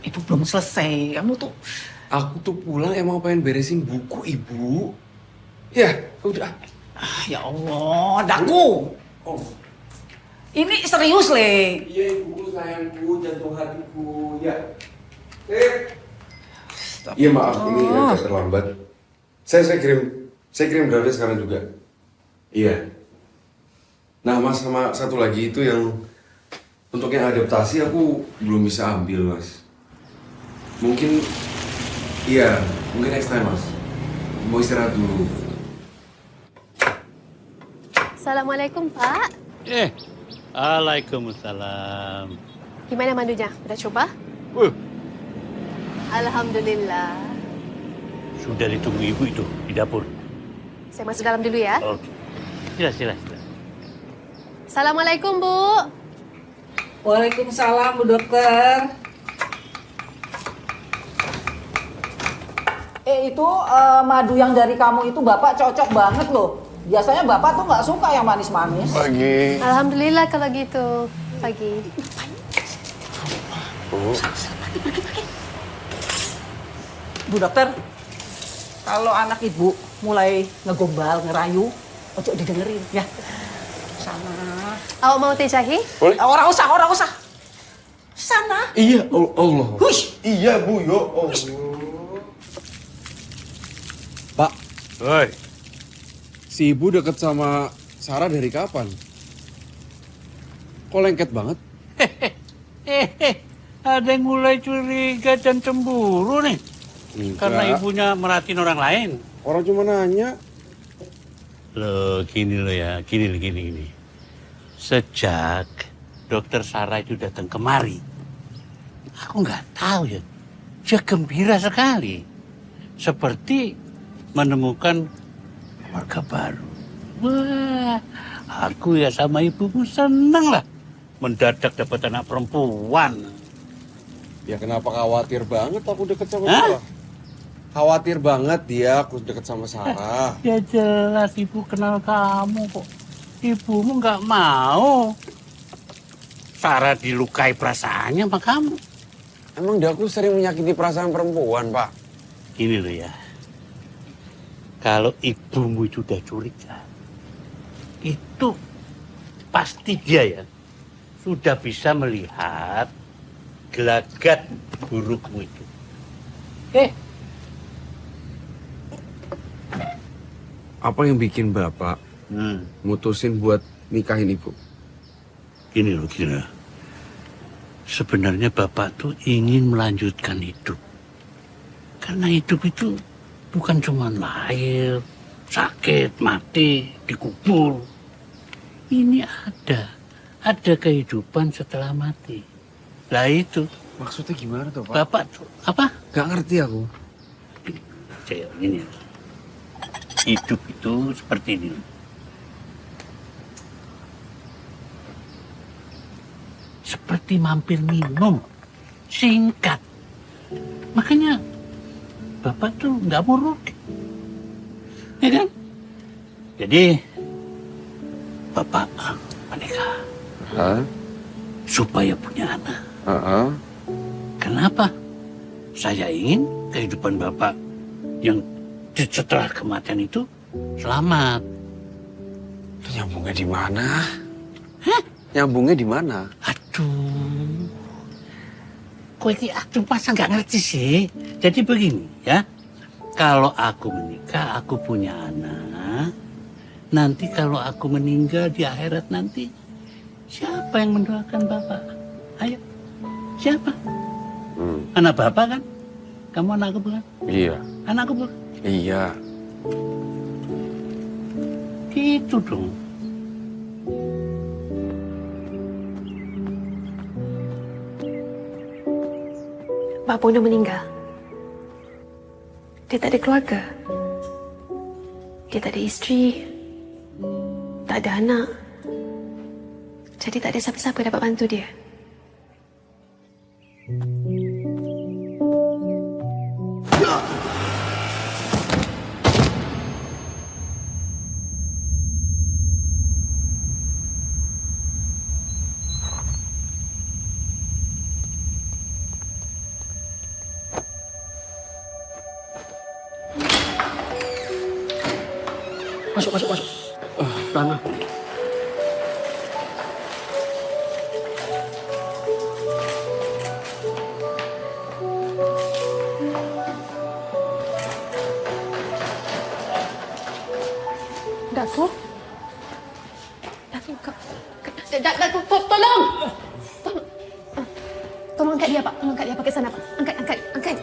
Ibu belum selesai. Kamu tuh... Aku tuh pulang emang pengen beresin buku, Ibu. Ya, udah. Ya Allah, Daku. Oh. Ini serius, Le. Iya, Ibu, sayangku, jantung hatiku. Ya. Iya, maaf, ini agak terlambat. Saya kirim drive sekarang juga. Iya. Nah, Mas, sama satu lagi itu yang untuk yang adaptasi aku belum bisa ambil, Mas. Mungkin next time, Mas. Mau istirahat dulu. Assalamualaikum, Pak. Waalaikumsalam. Gimana mandunya? Udah coba? Alhamdulillah. Sudah ditunggu ibu itu di dapur. Saya masuk dalam dulu ya. Oke. Sila. Assalamualaikum, Bu. Waalaikumsalam, Bu Dokter. Itu madu yang dari kamu itu Bapak cocok banget loh. Biasanya Bapak tuh nggak suka yang manis-manis. Pagi. Alhamdulillah kalau gitu. Pagi. Bu Dokter, kalau anak Ibu mulai ngegombal, ngerayu, ojo didengerin ya. Sana. Awak mau teh jahe? Boleh. Orang usah. Sana. Iya, Allah. Hush. Iya, Bu, ya Allah. Pak. Hoi. Si ibu deket sama Sarah dari kapan? Kok lengket banget? Ada yang mulai curiga dan cemburu nih. Karena ibunya merhatiin orang lain. Orang cuma nanya. Loh, gini loh ya, gini. Sejak dokter Sarah itu datang kemari, aku nggak tahu ya, dia gembira sekali. Seperti menemukan keluarga baru. Wah, aku ya sama ibumu seneng lah. Mendadak dapat anak perempuan. Ya kenapa khawatir banget aku deket sama dia? Khawatir banget dia aku deket sama Sarah. Ya jelas ibu kenal kamu kok. Ibumu nggak mau Sarah dilukai perasaannya sama kamu. Emang dia aku sering menyakiti perasaan perempuan, Pak? Gini loh ya. Kalau ibumu itu udah curiga, itu pasti dia ya sudah bisa melihat gelagat burukmu itu. Apa yang bikin Bapak mutusin buat nikahin Ibu? Gini loh. Sebenarnya Bapak tuh ingin melanjutkan hidup. Karena hidup itu bukan cuma lahir, sakit, mati, dikubur. Ini ada kehidupan setelah mati. Lah itu. Maksudnya gimana tuh, Pak? Bapak tuh, apa? Gak ngerti aku. Ini. Hidup itu seperti ini. Seperti mampir minum. Singkat. Makanya Bapak tuh nggak mau rugi. Ya kan? Jadi Bapak menikah. Supaya punya anak. Kenapa? Saya ingin kehidupan Bapak yang setelah kematian itu selamat. Nyambungnya di mana? Nyambungnya di mana? Aduh. Kok ini masa nggak ngerti sih? Jadi begini ya. Kalau aku menikah, aku punya anak. Nanti kalau aku meninggal di akhirat nanti, siapa yang mendoakan Bapak? Ayo, siapa? Anak Bapak kan? Kamu anakku bukan? Iya. Anakku bukan? Iya. Gitu dong. Bapak udah meninggal. Dia tak ada keluarga. Dia tak ada isteri. Tak ada anak. Jadi tak ada siapa-siapa yang dapat bantu dia. Masuk. Tanah. Datuk, tolong! Tolong angkat dia, Pak. Tolong angkat dia pakai sana, Pak. Angkat.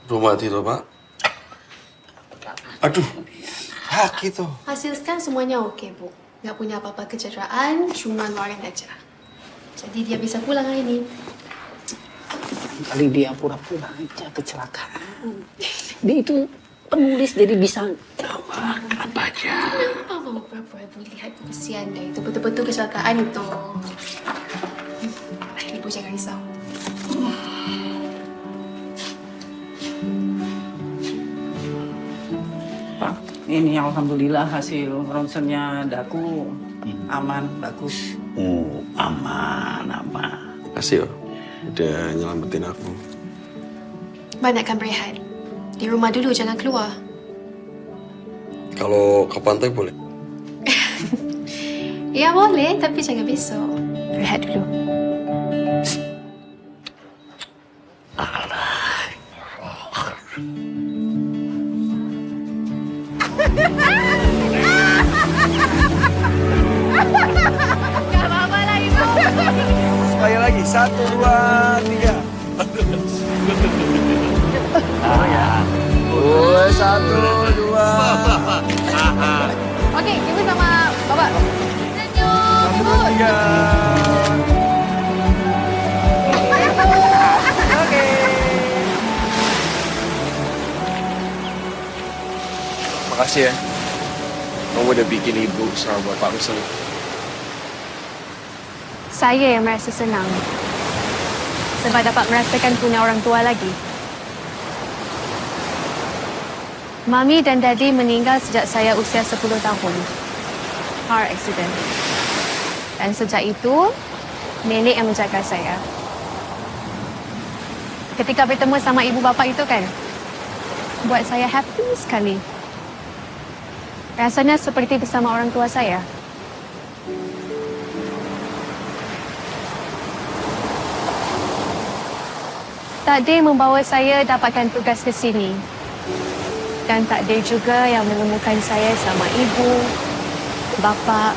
Tuh mati tuh, Pak. Aduh, sakit tuh. Hasil scan semuanya okey, Bu. Nggak punya apa-apa kecederaan, cuma loren aja. Jadi dia bisa pulang hari ini. Kali dia pura-pura aja kecelakaan. Dia itu penulis jadi bisa jawab apa aja. Kenapa mau pura-pura Bu lihat kesian dia itu betul-betul kecelakaan itu. Ibu jangan risau. Pak, ini alhamdulillah hasil ronsennya Daku aman, bagus. Oh, aman. Makasih, udah nyelamatin aku. Banyakkan berehat. Di rumah dulu, jangan keluar. Ya boleh, tapi jangan besok. Rehat dulu. Gak apa-apa lah Ibu. Sekali lagi, 1, 2, 3. Boleh 1, 2. Okey, Ibu sama Bapak. Senyum, Ibu. 3. Oke. Makasih ya. Kamu udah bikin ibu sama bapak senang. Saya yang merasa senang. Sebab dapat merasakan punya orang tua lagi. Mami dan Daddy meninggal sejak saya usia 10 tahun. Car accident. Dan sejak itu, nenek yang menjaga saya. Ketika bertemu sama ibu bapa itu kan, buat saya happy sekali. Rasanya seperti bersama orang tua saya. Takdir membawa saya dapatkan tugas ke sini. Dan takdir juga yang menemukan saya sama ibu, bapa,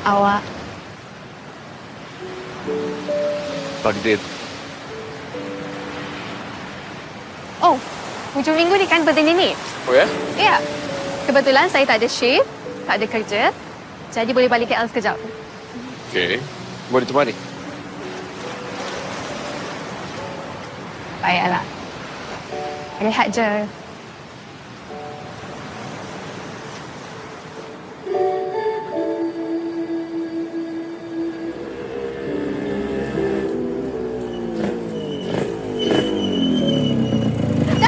awak. Takdir. Oh, hujung minggu ni kan birthday nenek. Oh ya? Ya. Kebetulan saya tak ada shift, tak ada kerja. Jadi boleh balik KL sekejap. Oke. Mau ditemani? Baiklah. Rehat je.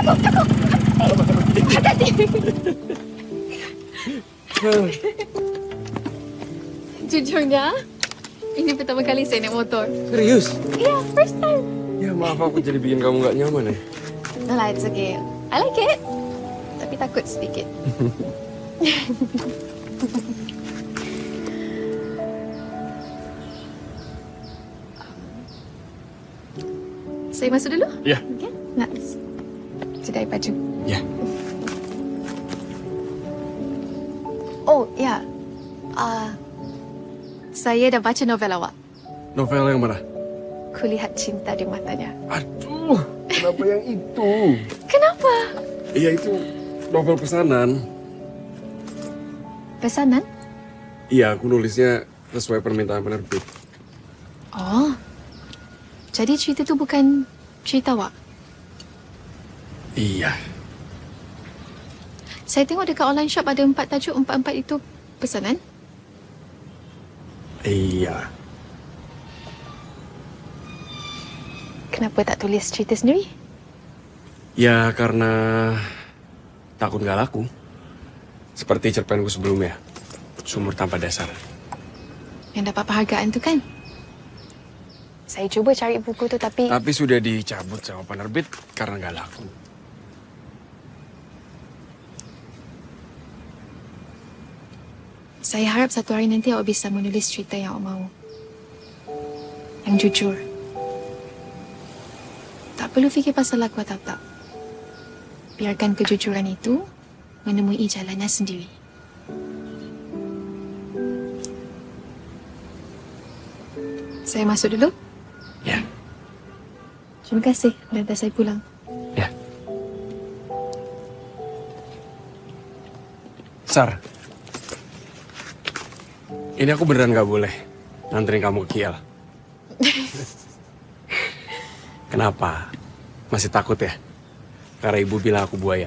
Takut. Hati-hati. Jujurnya, ini pertama kali saya naik motor. Serius? Ya, first time. Ya maaf aku jadi bikin kamu nggak nyaman ya. No lah, it's okay. I like it. Tapi takut sedikit. Saya masuk dulu? Ya. Okay. Nak sedai baju. Ya. Oh, ya. Saya dah baca novel awak. Novel yang mana? Kulihat Cinta di Matanya. Aduh, kenapa yang itu? Kenapa? Iya itu novel pesanan. Pesanan? Iya, aku nulisnya sesuai permintaan penerbit. Oh. Jadi cerita tu bukan cerita awak? Iya. Saya tengok dekat online shop ada 4 tajuk, 4 itu pesanan. Iya. Kenapa tak tulis cerita sendiri? Ya karena takut nggak laku. Seperti cerpenku sebelumnya, Sumur Tanpa Dasar. Yang dapat penghargaan tu kan? Saya cuba cari buku tu tapi... Tapi sudah dicabut sama penerbit karena nggak laku. Saya harap satu hari nanti awak bisa menulis cerita yang awak mahu. Yang jujur. Tak perlu fikir pasal laku atau tak. Biarkan kejujuran itu menemui jalannya sendiri. Saya masuk dulu? Ya. Terima kasih. Nanti saya pulang. Ya. Sar. Ini aku beneran gak boleh nganterin kamu ke Kiel. Kenapa? Masih takut ya? Karena ibu bilang aku buaya.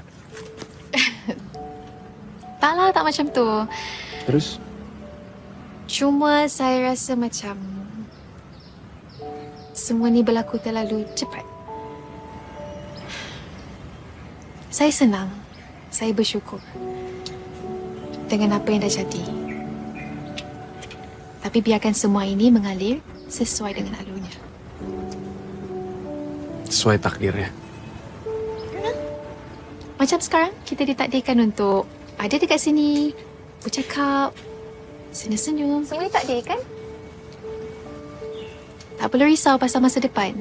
Tak lah, tak macam tu. Terus? Cuma saya rasa macam... semua ni berlaku terlalu cepat. Saya senang. Saya bersyukur. Dengan apa yang dah jadi. Tapi biarkan semua ini mengalir sesuai dengan alurnya. Sesuai takdirnya. Macam sekarang, kita ditakdirkan untuk ada dekat sini, bercakap, Senyum-senyum. Semua ni takdir kan? Tak perlu risau pasal masa depan.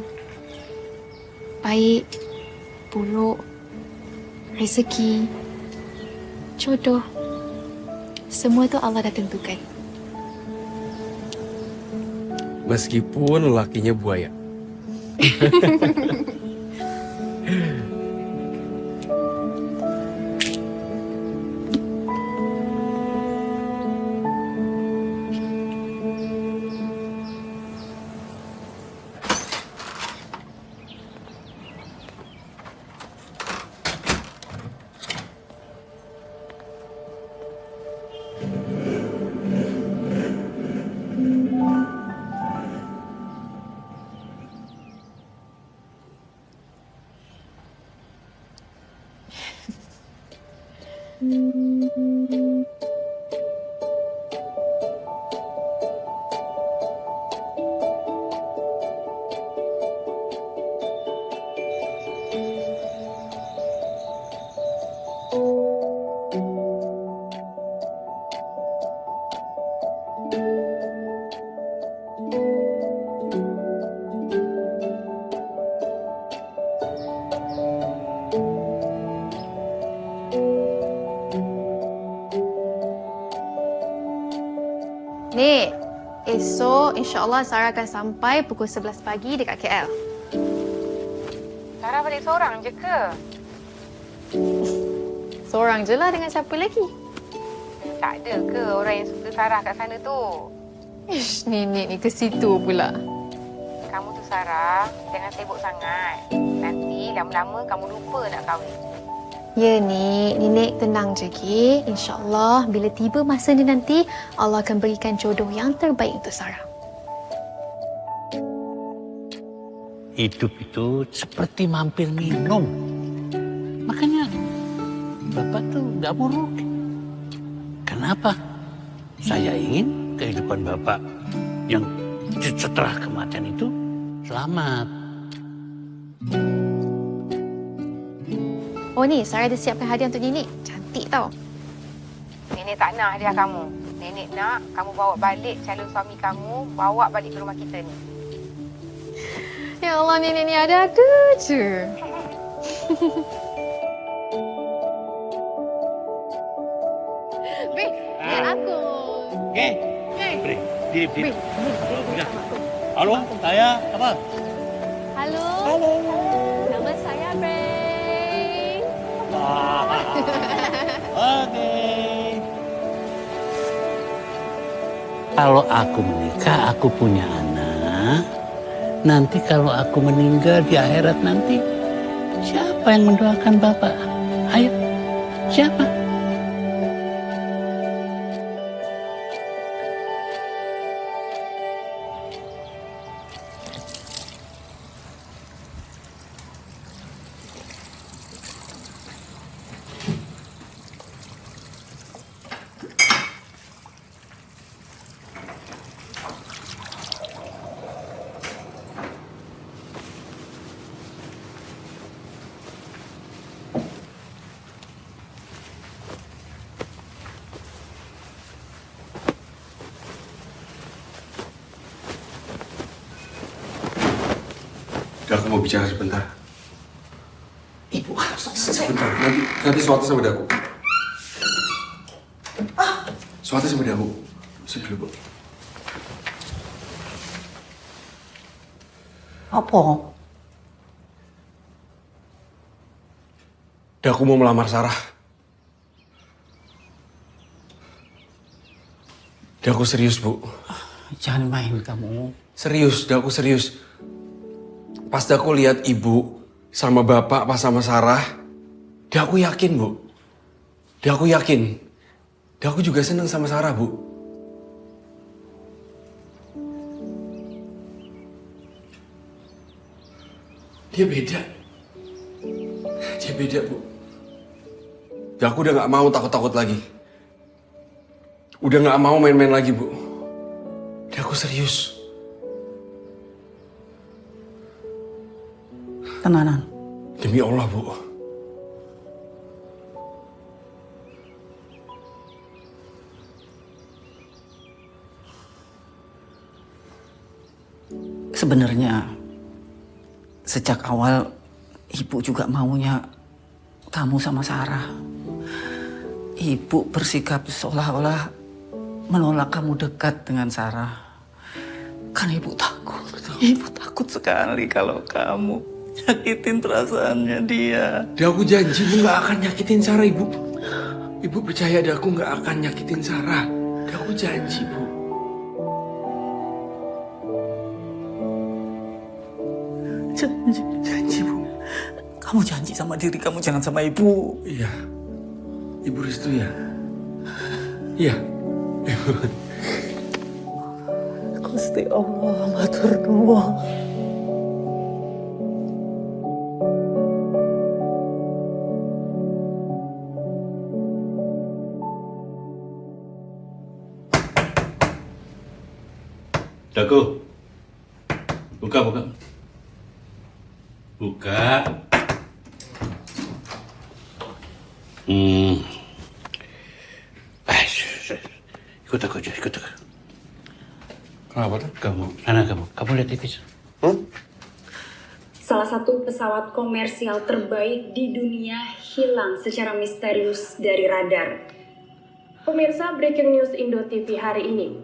Baik, buruk, rezeki, jodoh. Semua tu Allah dah tentukan. Meskipun lelakinya buaya. Nik, esok insyaAllah Sarah akan sampai pukul 11 pagi dekat KL. Sarah balik seorang je ke? Seorang je lah, dengan siapa lagi? Tak ada ke orang yang suka Sarah kat sana tu? Ish, Nenek ni ke situ pula. Kamu tu Sarah, jangan sibuk sangat. Nanti lama-lama kamu lupa nak kahwin. Ya, Nik. Nenek tenang je, Ki. InsyaAllah, bila tiba masa ni nanti, Allah akan berikan jodoh yang terbaik untuk Sarah. Hidup itu seperti mampir minum. Makanya Bapak tuh nggak buruk. Kenapa? Saya ingin kehidupan Bapak yang setelah kematian itu selamat. Oh ni, Sarah ada siapkan hadiah untuk Nenek. Cantik tau. Nenek tak nak hadiah kamu. Nenek nak kamu bawa balik calon suami kamu, bawa balik ke rumah kita ni. Ya Allah, Nenek ni ada-ada je. Beh, lihat aku. Okey. Beri. Diri. Halo, saya apa? Halo. Halo. Nama saya Bray. Okey. Kalau aku menikah, aku punya anak. Nanti kalau aku meninggal di akhirat nanti, siapa yang mendoakan Bapak? Ayo, siapa? Aku mau bicara sebentar. Ibu, Sebentar, nanti suatu sama daku. Suatu sama daku. Sini dulu, Bu. Apa? Daku mau melamar Sarah. Daku serius, Bu. Jangan main kamu. Serius, Daku serius. Pas Daku lihat ibu sama bapak pas sama Sarah, Daku yakin, Bu. Daku yakin. Daku juga seneng sama Sarah, Bu. Dia beda. Dia beda, Bu. Daku udah gak mau takut-takut lagi. Udah gak mau main-main lagi, Bu. Daku serius. Tenanan. Demi Allah, Bu. Sebenarnya sejak awal Ibu juga maunya kamu sama Sarah. Ibu bersikap seolah-olah menolak kamu dekat dengan Sarah. Kan Ibu takut sekali kalau kamu nyakitin perasaannya dia. Aku janji Bu gak akan nyakitin Sarah, Ibu. Ibu percaya aku gak akan nyakitin Sarah. Aku janji, Bu. Janji, Bu. Kamu janji sama diri kamu, jangan sama Ibu. Iya. Ibu restu ya? Iya. Gusti Allah, matur nuwun. Dago. Buka. Ikut aku. Kenapa tuh? Kamu lihat TV. Salah satu pesawat komersial terbaik di dunia hilang secara misterius dari radar. Pemirsa, breaking news Indo TV hari ini.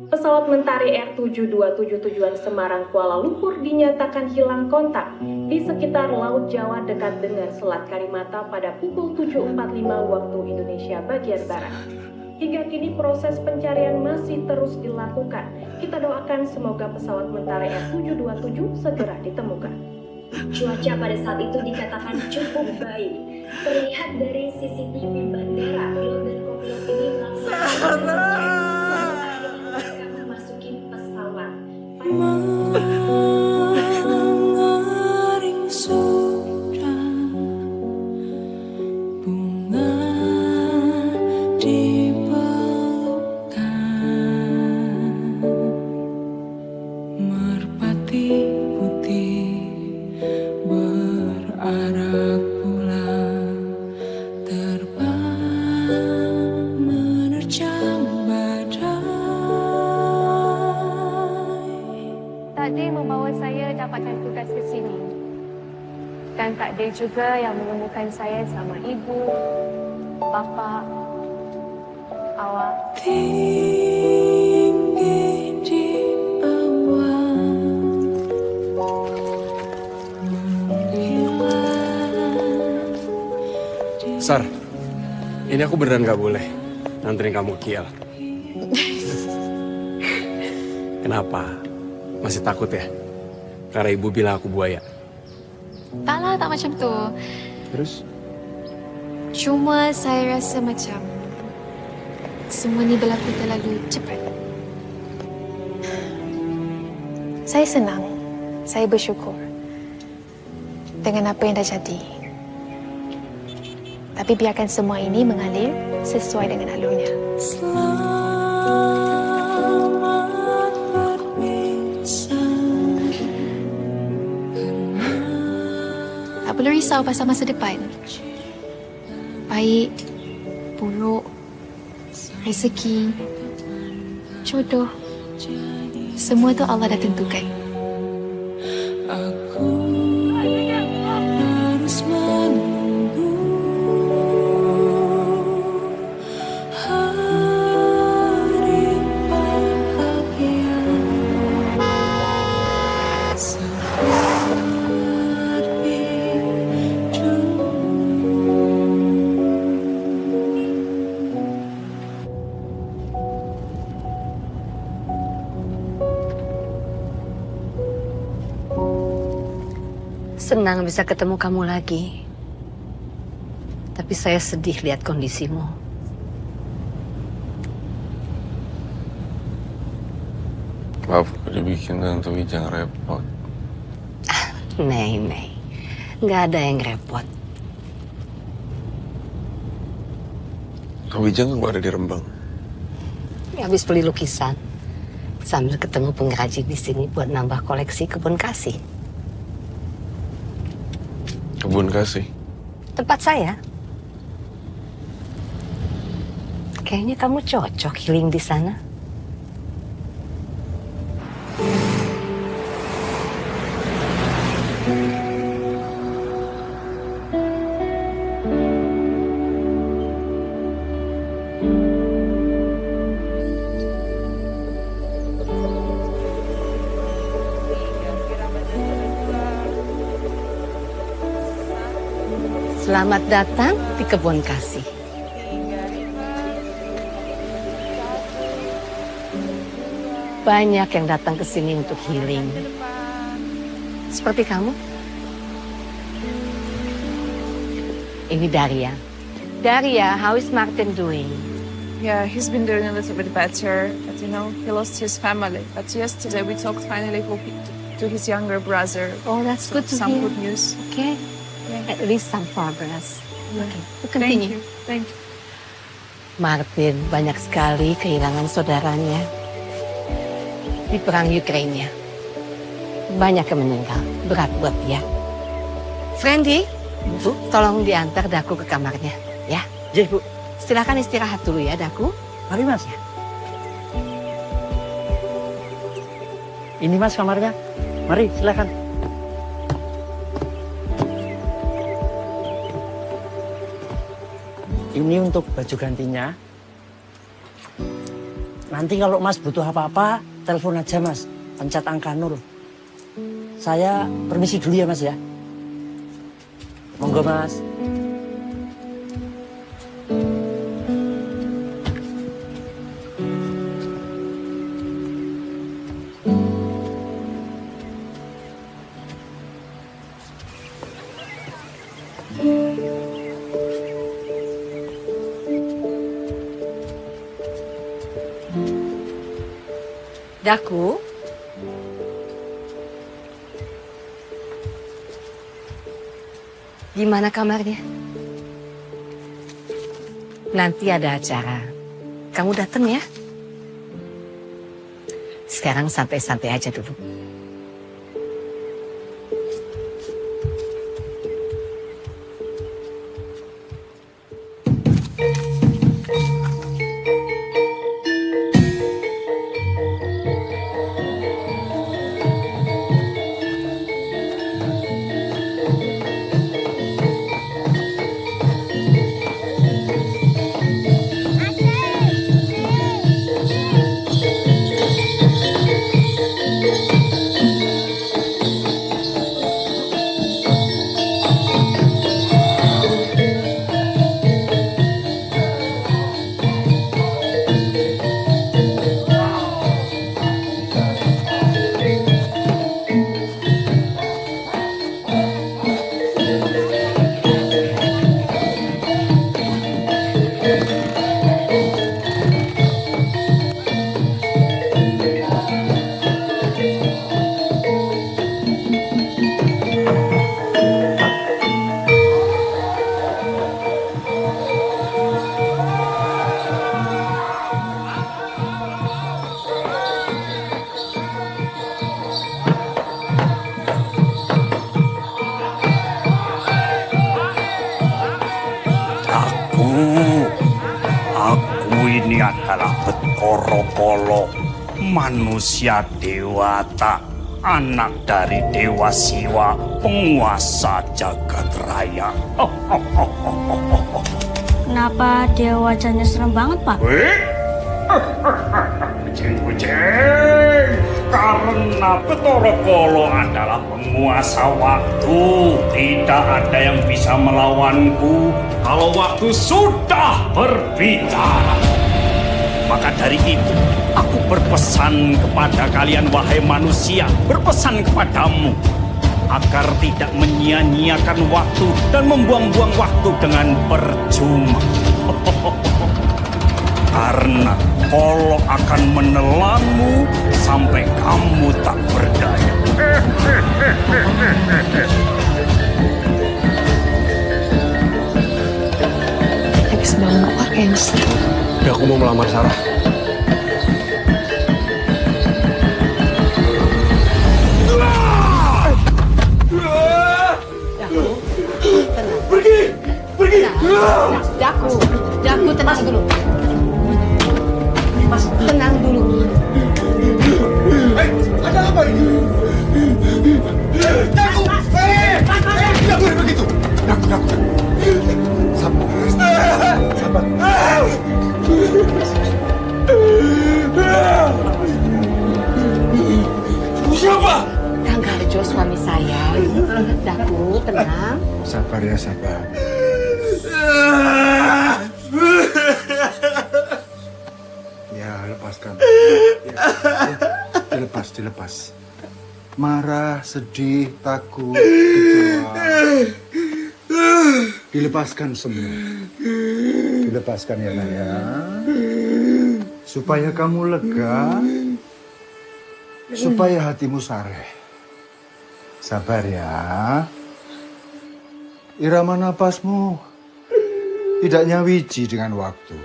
Pesawat Mentari R727 tujuan Semarang Kuala Lumpur dinyatakan hilang kontak di sekitar Laut Jawa dekat dengan Selat Karimata pada pukul 7.45 waktu Indonesia bagian Barat. Hingga kini proses pencarian masih terus dilakukan. Kita doakan semoga pesawat Mentari R727 segera ditemukan. Cuaca pada saat itu dikatakan cukup baik. Terlihat dari CCTV bandara, pilot dan kopilot ini langsung memasuki pesawat. Mengering sudah bunga di pelukan, merpati putih berarak pulang, terbang menerjang badai. Takdir membawa saya dapatkan tugas ke sini. Dan takdir juga yang menemukan saya sama ibu, bapa, awak. Tinggi di awan, Sar, ini aku beneran gak boleh nganterin kamu ke Kiel. Kenapa? Masih takut ya? Karena ibu bilang aku buaya. Tak lah, tak macam tu. Terus? Cuma saya rasa macam semua ni berlaku terlalu cepat. Saya senang. Saya bersyukur dengan apa yang dah jadi. Tapi biarkan semua ini mengalir sesuai dengan alurnya. selamat berpisah. Tak perlu risau pasal masa depan. Baik, buruk, rezeki, jodoh. Semua tu Allah dah tentukan. Aku harus menunggu hari bahagia seperti dulu. Senang bisa ketemu kamu lagi. Tapi saya sedih lihat kondisimu. Maaf, dibikin Tante Wijang repot. Nei. Nggak ada yang repot. Tante Wijang kan ada di Rembang. Habis beli lukisan. Sambil ketemu pengrajin di sini buat nambah koleksi kebun kasih. Kebun kasih. Tempat saya. Kayaknya kamu cocok healing di sana. Selamat datang di Kebun Kasih. Banyak yang datang ke sini untuk healing. Seperti kamu. Ini Daria. Daria, how is Martin doing? Yeah, he's been doing a little bit better, but you know, he lost his family. But yesterday we talked finally to his younger brother. Oh, that's good to some hear. good news. Okay. At least some progress. Okay, we'll continue. Thank you. Martin banyak sekali kehilangan saudaranya di perang Ukraina. Banyak yang meninggal, berat buat dia. Friendly, Bu, tolong diantar Daku ke kamarnya, ya. Ya, Bu. Silakan istirahat dulu ya, Daku. Mari, Mas. Ini Mas kamarnya. Mari, silakan. Ini untuk baju gantinya. Nanti kalau Mas butuh apa-apa, telepon aja Mas. Pencet angka 0. Saya permisi dulu ya Mas ya. Monggo Mas. Daku, gimana kamarnya? Nanti ada acara. Kamu datang ya? Sekarang santai-santai aja dulu. Ini adalah Bathara Kala, manusia dewata, anak dari Dewa Siwa, penguasa jagat raya. Kenapa dia wajahnya serem banget, Pak? Kucing-kucing, karena Bathara Kala adalah penguasa waktu. Tidak ada yang bisa melawanku kalau waktu sudah berbicara. Maka dari itu, aku berpesan kepada kalian, wahai manusia, berpesan kepadamu, agar tidak menyia-nyiakan waktu dan membuang-buang waktu dengan percuma. Karena Kala akan menelanmu sampai kamu tak berdaya. Habis banget Pak Kenster. Ya, aku mau melamar Sarah. Pergi! Daku, tenang dulu. Tenang dulu. Ada apa ini? Daku! Kang Garjo suami saya. Daku, tenang. Sabar ya, sabar. Ya, lepaskan. Ya, dilepas. Marah, sedih, takut, kecewa. Dilepaskan semua. Dilepaskan ya, Nak ya. Supaya kamu lega, supaya hatimu sareh. Sabar ya. Irama napasmu tidak nyawiji dengan waktu.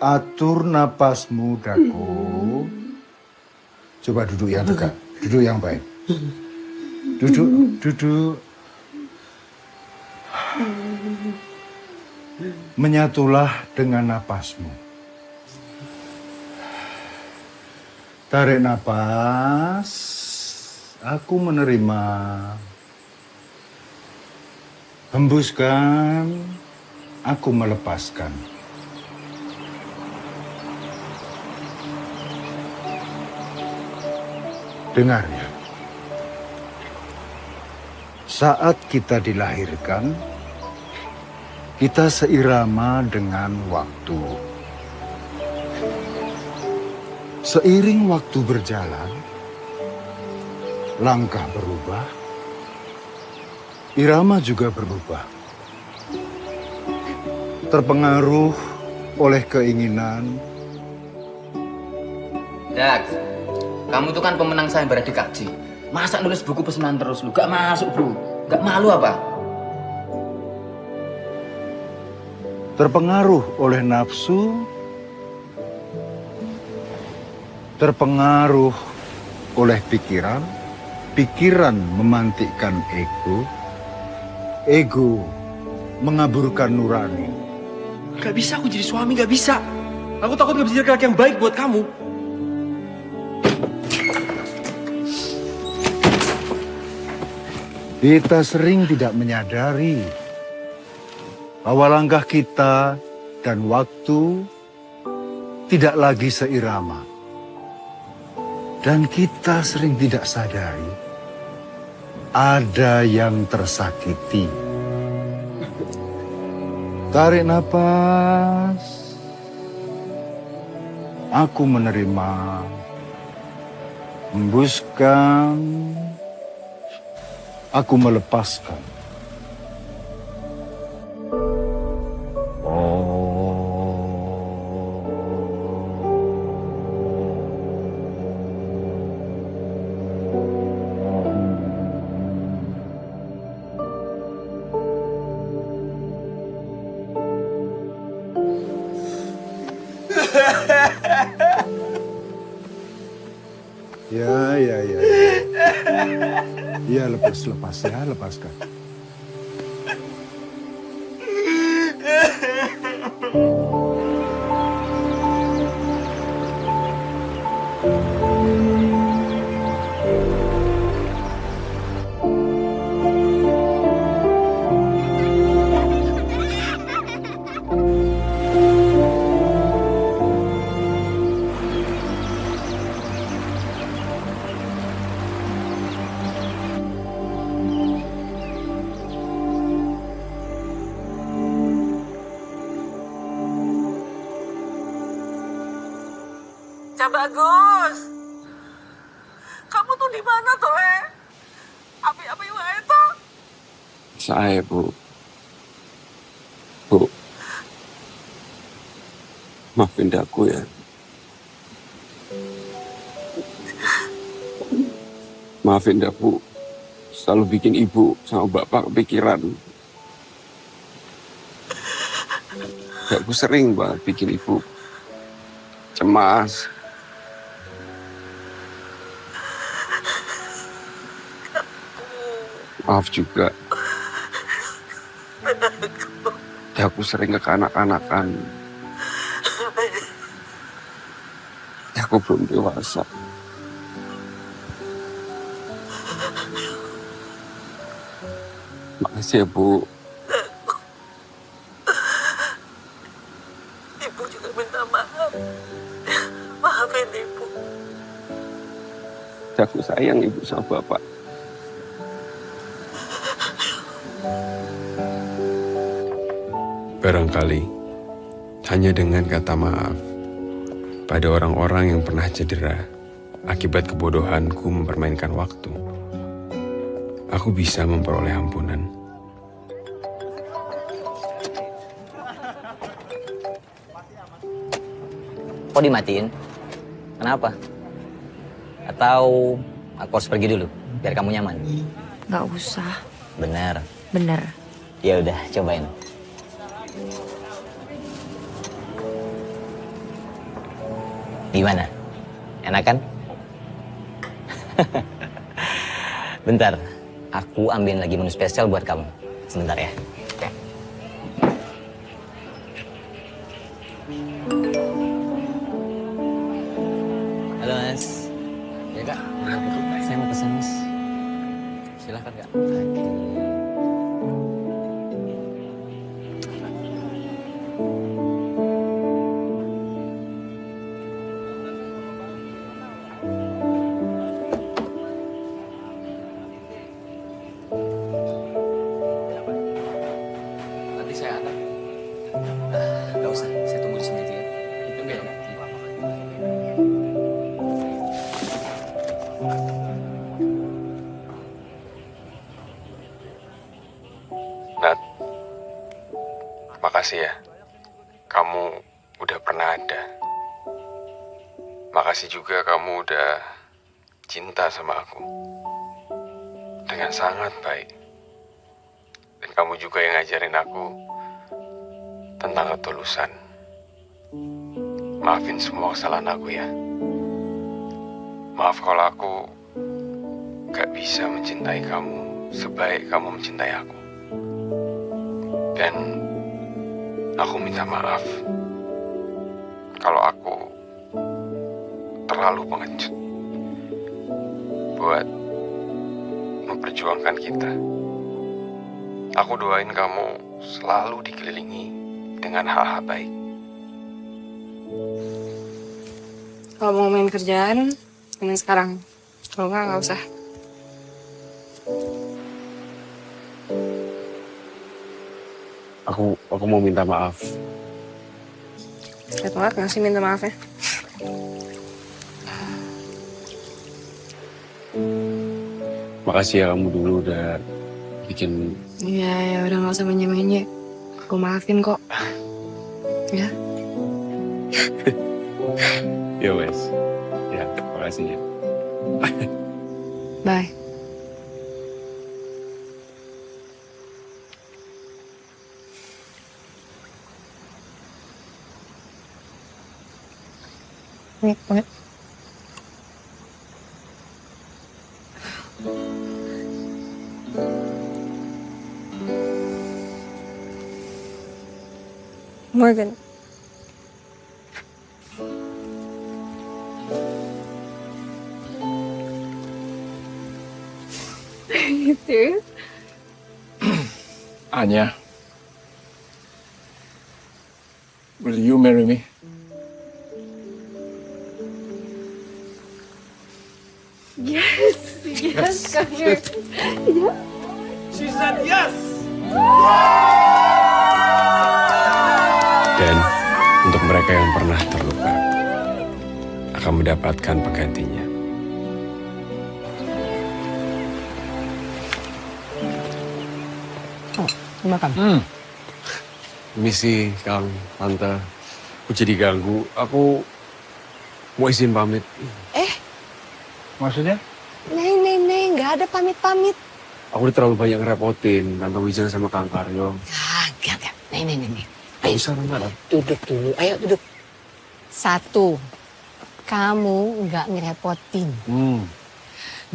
Atur napasmu, Daku. Coba duduk yang tegak, duduk yang baik. Duduk. Menyatulah dengan napasmu. Tarik napas. Aku menerima. Hembuskan. Aku melepaskan. Dengar ya. Saat kita dilahirkan, kita seirama dengan waktu. Seiring waktu berjalan, langkah berubah, irama juga berubah. Terpengaruh oleh keinginan. Dak, kamu itu kan pemenang sayembara di Kakji. Masa nulis buku pesanan terus lu? Gak masuk bro, gak malu apa? Terpengaruh oleh nafsu, terpengaruh oleh pikiran, pikiran memantikkan ego mengaburkan nurani. Gak bisa aku jadi suami, gak bisa. Aku takut gak bisa jadi laki yang baik buat kamu. Kita sering tidak menyadari bahwa langkah kita dan waktu tidak lagi seirama. Dan kita sering tidak sadari ada yang tersakiti. Tarik napas. Aku menerima. Hembuskan. Aku melepaskan. Ya, lepas ya, lepaskan. Bagus. Kamu tuh di mana tuh, Le? Api-api wae tuh. Saya, Bu. Bu. Maafin aku ya. Maafin aku. Selalu bikin ibu sama bapak kepikiran. Aku sering banget bikin ibu cemas. Maaf juga. Ya, aku sering kekanak-kanakan. Ya, aku belum dewasa. Makasih ya, Bu. Ibu juga minta maaf. Maafin Ibu. Aku sayang ibu sama bapak. Barangkali hanya dengan kata maaf pada orang-orang yang pernah cedera akibat kebodohanku mempermainkan waktu, aku bisa memperoleh ampunan. Kok dimatiin? Kenapa? Atau aku harus pergi dulu, biar kamu nyaman? Nggak usah. Bener. Bener. Ya udah, cobain. Gimana? Enak kan? Bentar, aku ambilin lagi menu spesial buat kamu. Sebentar ya. Halo Mas. Ya Kak, saya mau pesan Mas. Silahkan Kak. Nanti saya antar. Nggak usah, saya tunggu di sini aja ya. Tunggu ya Kak. Nat, makasih ya. Kamu udah pernah ada. Makasih juga kamu udah cinta sama aku. Dengan sangat baik. Dan kamu juga yang ngajarin aku tentang ketulusan. Maafin semua kesalahan aku ya. Maaf kalau aku gak bisa mencintai kamu sebaik kamu mencintai aku. Dan aku minta maaf kalau aku terlalu pengecut buat memperjuangkan kita. Aku doain kamu selalu dikelilingi dengan hal-hal baik. Kalau mau main kerjaan, main sekarang. Kalau nggak usah. Aku mau minta maaf. Lihat banget nggak sih minta maafnya? Makasih ya kamu dulu udah bikin. Iya, ya udah nggak usah menye-menye. Aku maafin kok. Ya. Ya wes. Ya, makasih ya. Bye. Wait, what? Morgan. Are you serious? Anya, will you marry me? Yes, yes, come here. Yeah. She said yes. Dan untuk mereka yang pernah terluka akan mendapatkan penggantinya. Oh, makan. Misi, Kang, Tante, aku jadi ganggu. Aku mau izin pamit. Maksudnya? Neng, nggak ada pamit-pamit. Aku udah terlalu banyak ngerepotin Tante Wijaya sama Kang Karyo. Enggak. Neng. Ayo, Tante. Duduk dulu, ayo duduk. 1, kamu nggak ngerepotin. 2,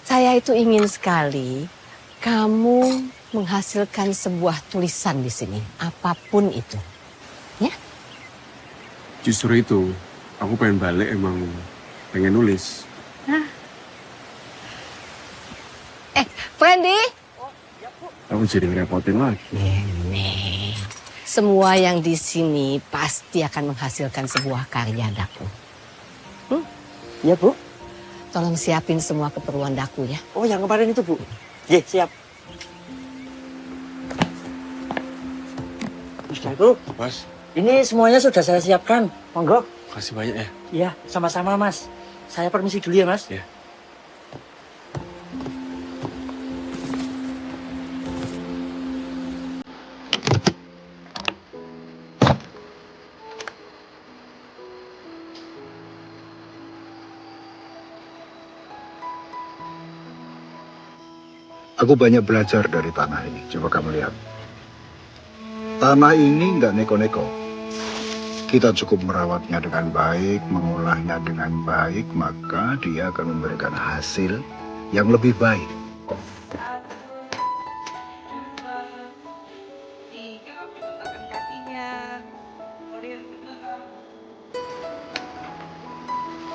saya itu ingin sekali kamu menghasilkan sebuah tulisan di sini, apapun itu. Ya? Justru itu, aku pengen balik emang pengen nulis. Nah. Brandy? Aku jadi ngerepotin lagi. Nenek, semua yang di sini pasti akan menghasilkan sebuah karya daku. Iya, Bu. Tolong siapin semua keperluan Daku ya. Oh, yang kemarin itu, Bu. Iya, siap. Mas Daku. Mas. Ini semuanya sudah saya siapkan. Monggo. Makasih banyak ya. Iya, sama-sama, Mas. Saya permisi dulu ya, Mas. Iya. Aku banyak belajar dari tanah ini. Coba kamu lihat. Tanah ini nggak neko-neko. Kita cukup merawatnya dengan baik, mengolahnya dengan baik, maka dia akan memberikan hasil yang lebih baik.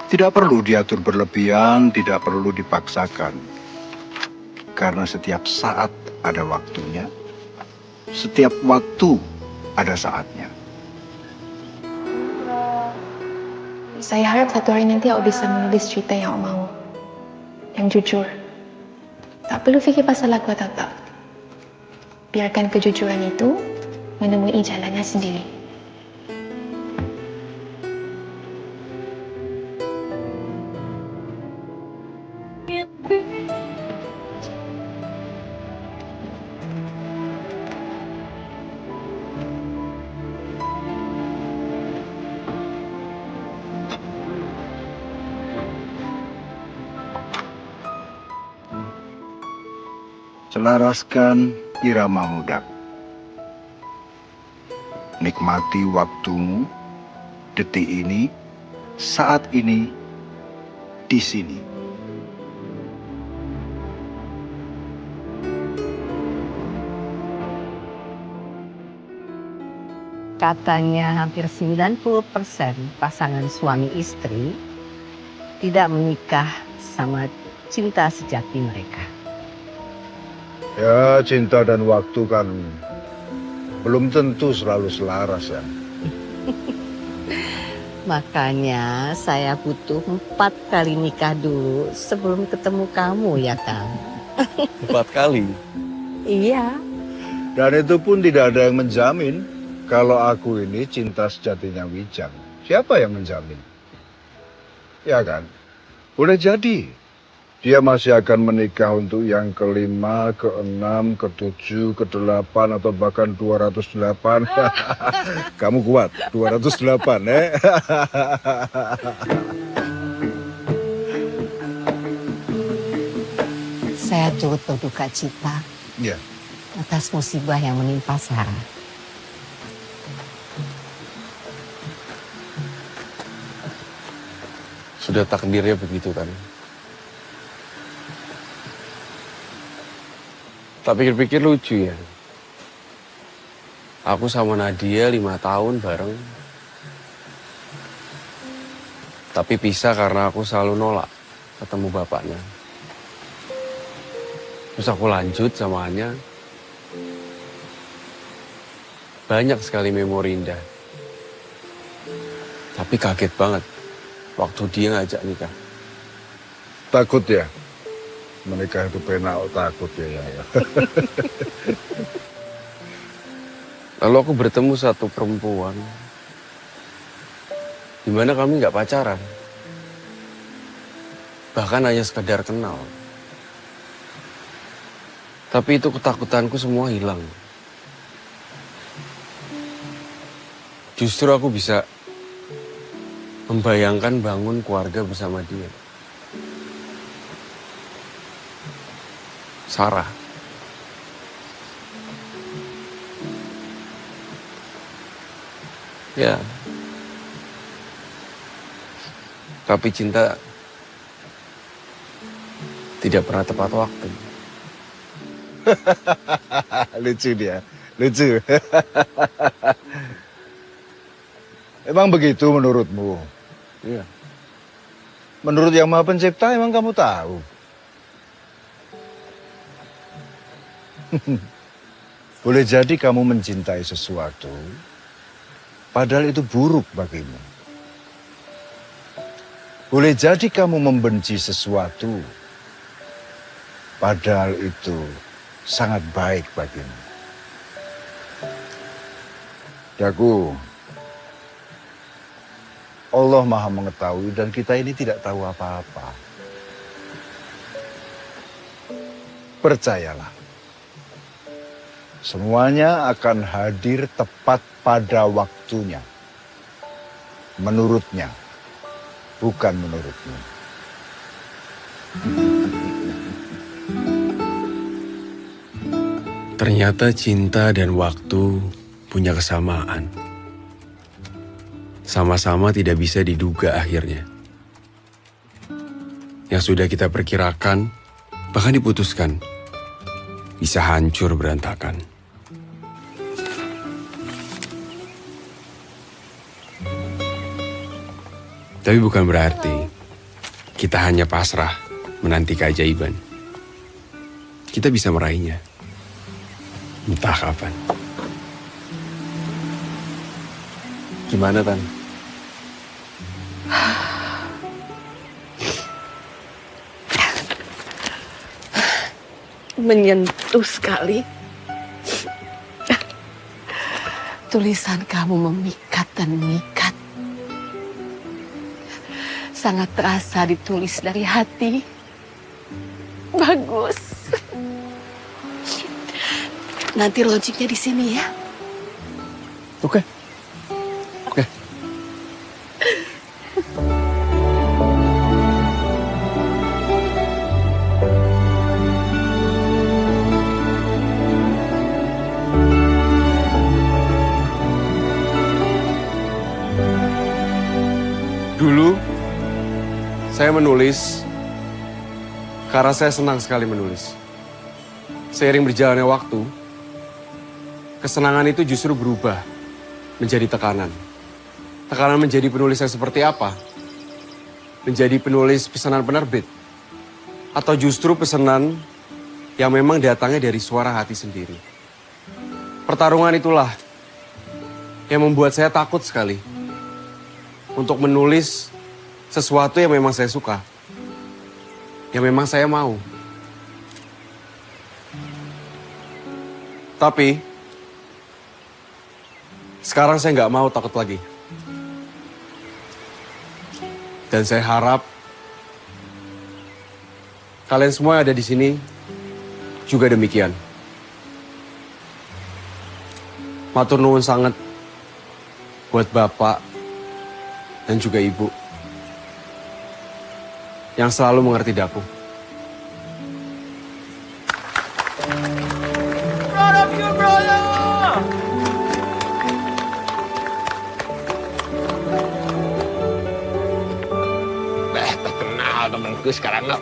Tidak perlu diatur berlebihan, tidak perlu dipaksakan. Karena setiap saat ada waktunya, setiap waktu ada saatnya. Saya harap satu hari nanti Om bisa menulis cerita yang Om mau. Yang jujur. Tak perlu fikir pasal lagu atau tak. Biarkan kejujuran itu menemui jalannya sendiri. Selaraskan iramamu, Dak. Nikmati waktumu, detik ini, saat ini, di sini. Katanya hampir 90% pasangan suami istri tidak menikah sama cinta sejati mereka. Ya, cinta dan waktu kan belum tentu selalu selaras ya. Makanya saya butuh 4 kali nikah dulu sebelum ketemu kamu ya Kang. 4 kali? Iya. Dan itu pun tidak ada yang menjamin kalau aku ini cinta sejatinya Wijang. Siapa yang menjamin? Ya kan? Udah jadi. Dia masih akan menikah untuk yang ke-5, ke-6, ke-7, ke-8, atau bahkan 208. Kamu kuat, 208, Saya turut berduka cita Ya. atas musibah yang menimpa Sarah. Sudah takdirnya begitu kan. Tak pikir-pikir lucu ya. Aku sama Nadia 5 tahun bareng. Tapi pisah karena aku selalu nolak ketemu bapaknya. Terus aku lanjut sama Anya. Banyak sekali memori indah. Tapi kaget banget waktu dia ngajak nikah. Takut ya? Menikah itu penak, takut ya. Lalu aku bertemu satu perempuan. Dimana kami nggak pacaran. Bahkan hanya sekedar kenal. Tapi itu ketakutanku semua hilang. Justru aku bisa membayangkan bangun keluarga bersama dia. Sarah. Ya. Tapi cinta tidak pernah tepat waktu. Lucu dia, lucu. Emang begitu menurutmu? Iya. Menurut Yang Maha Pencipta emang kamu tahu? Boleh jadi kamu mencintai sesuatu, padahal itu buruk bagimu. Boleh jadi kamu membenci sesuatu, padahal itu sangat baik bagimu. Daku, Allah Maha mengetahui dan kita ini tidak tahu apa-apa. Percayalah, semuanya akan hadir tepat pada waktunya. Menurutnya, bukan menurutmu. Ternyata cinta dan waktu punya kesamaan. Sama-sama tidak bisa diduga akhirnya. Yang sudah kita perkirakan, bahkan diputuskan, bisa hancur berantakan. Tapi bukan berarti kita hanya pasrah menanti keajaiban. Kita bisa meraihnya, entah kapan. Gimana, Tan? Menyentuh sekali. Tulisan kamu memikat dan mengikat. Sangat terasa ditulis dari hati. Bagus. Nanti launchingnya di sini ya. Oke. Oke. Dulu saya menulis karena saya senang sekali menulis. Seiring berjalannya waktu, kesenangan itu justru berubah menjadi tekanan. Tekanan menjadi penulis yang seperti apa? Menjadi penulis pesanan penerbit? Atau justru pesanan yang memang datangnya dari suara hati sendiri? Pertarungan itulah yang membuat saya takut sekali untuk menulis sesuatu yang memang saya suka, yang memang saya mau. Tapi sekarang saya nggak mau takut lagi. Dan saya harap kalian semua yang ada di sini juga demikian. Matur nuwun sangat buat Bapak dan juga Ibu yang selalu mengerti Daku. Proud of you, brother! Terkenal temanku sekarang lo.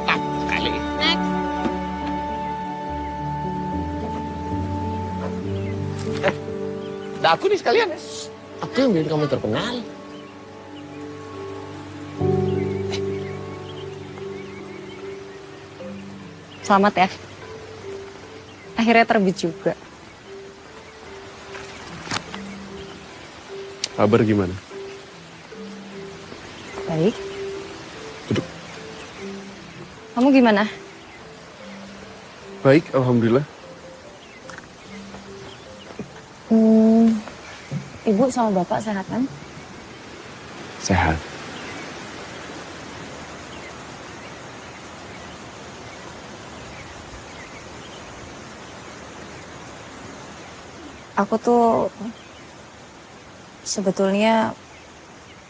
Mantap sekali. Next. Ada aku nih sekalian. Aku yang bikin kamu terkenal. Selamat ya. Akhirnya terbit juga. Kabar gimana? Baik. Duduk. Kamu gimana? Baik, alhamdulillah. Ibu sama Bapak sehat kan? Sehat. Aku tuh sebetulnya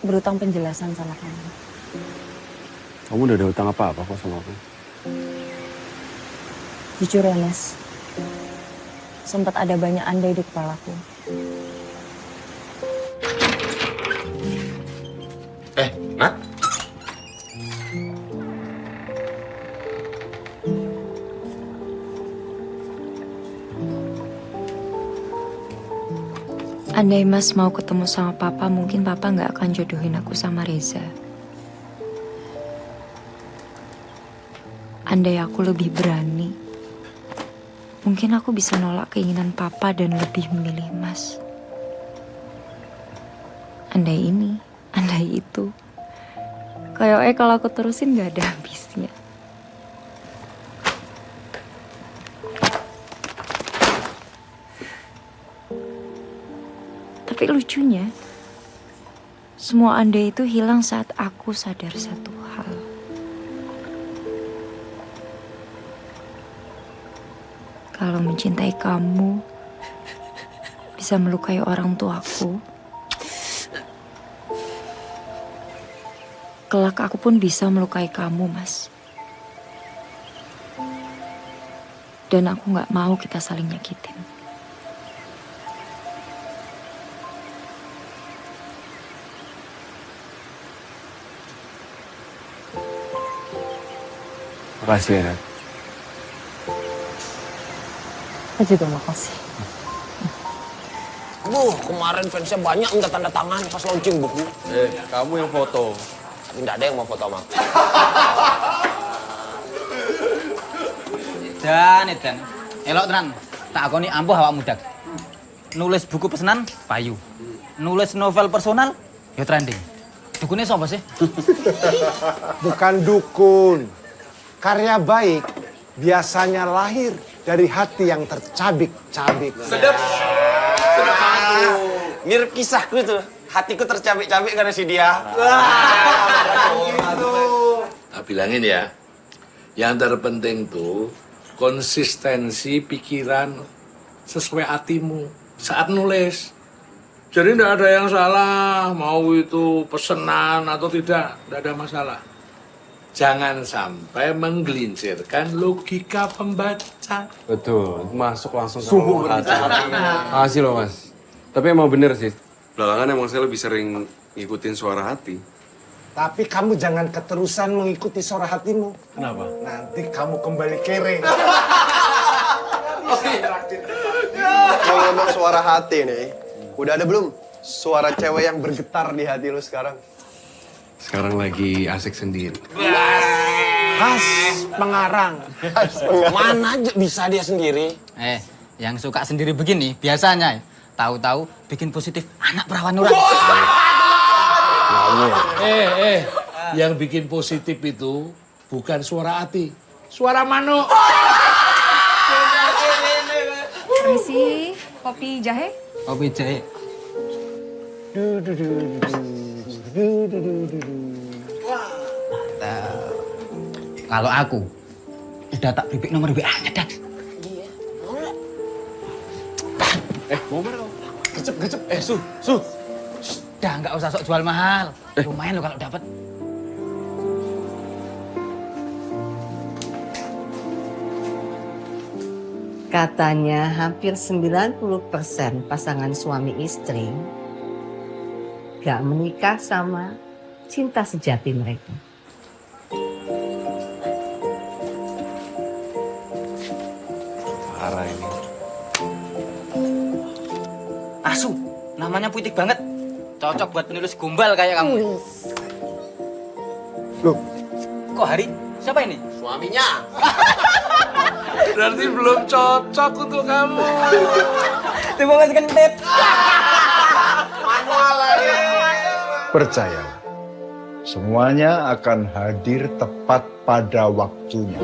berutang penjelasan sama kamu. Kamu udah ada utang apa-apa kok sama aku? Jujur ya, Mas. Sempat ada banyak andai di kepalaku. Nat? Andai Mas mau ketemu sama Papa, mungkin Papa nggak akan jodohin aku sama Reza. Andai aku lebih berani, mungkin aku bisa nolak keinginan Papa dan lebih memilih Mas. Andai ini, andai itu, Kayaknya kalau aku terusin gak ada habisnya. Tapi lucunya, semua andai itu hilang saat aku sadar satu hal. Kalau mencintai kamu bisa melukai orang tuaku, kelak aku pun bisa melukai kamu, Mas. Dan aku gak mau kita saling nyakitin. Makasih ya, Nat. Aku juga makasih. Kemarin fansnya banyak minta tanda tangan pas launching buku. Kamu yang foto. Tapi nggak ada yang mau foto sama aku. Dan, elok tenan. Tak akoni ampuh awak muda. Nulis buku pesanan, payu. Nulis novel personal, ya trending. Dukunnya siapa sih? Bukan dukun. Karya baik biasanya lahir dari hati yang tercabik-cabik. Sedap mirip kisahku itu. Hatiku tercabik-cabik karena si dia. Tak bilangin ya, yang terpenting tuh konsistensi pikiran sesuai hatimu saat nulis. Jadi tidak ada yang salah, mau itu pesanan atau tidak ada masalah. Jangan sampai menggelincirkan logika pembaca. Betul, masuk langsung ke Sumur. hati. Makasih loh, Mas. Tapi emang bener sih, belakangan emang saya lebih sering ngikutin suara hati. Tapi kamu jangan keterusan mengikuti suara hatimu. Kenapa? Nanti kamu kembali kere. Ngomong suara hati nih, udah ada belum suara cewek yang bergetar di hati lu sekarang? Sekarang lagi asik sendiri. Khas pengarang. Mana aja bisa dia sendiri. Yang suka sendiri begini biasanya tahu-tahu bikin positif anak perawan orang. Yang bikin positif itu bukan suara hati, suara manuk. Permisi, kopi jahe? Kopi jahe. Kalau aku udah tak bibik nomor WA-nya, Dak. Mau mana? Gecep. Su. Udah nggak usah sok jual mahal. Lumayan lo kalau dapat. Katanya hampir 90% pasangan suami istri gak menikah sama cinta sejati mereka. Parah ini. Asu, namanya puitik banget. Cocok buat penulis gombal kayak kamu. Loh, kok Hari? Siapa ini? Suaminya. Berarti belum cocok untuk kamu. Terima kasih kentip. Manual lagi. Percayalah, semuanya akan hadir tepat pada waktunya.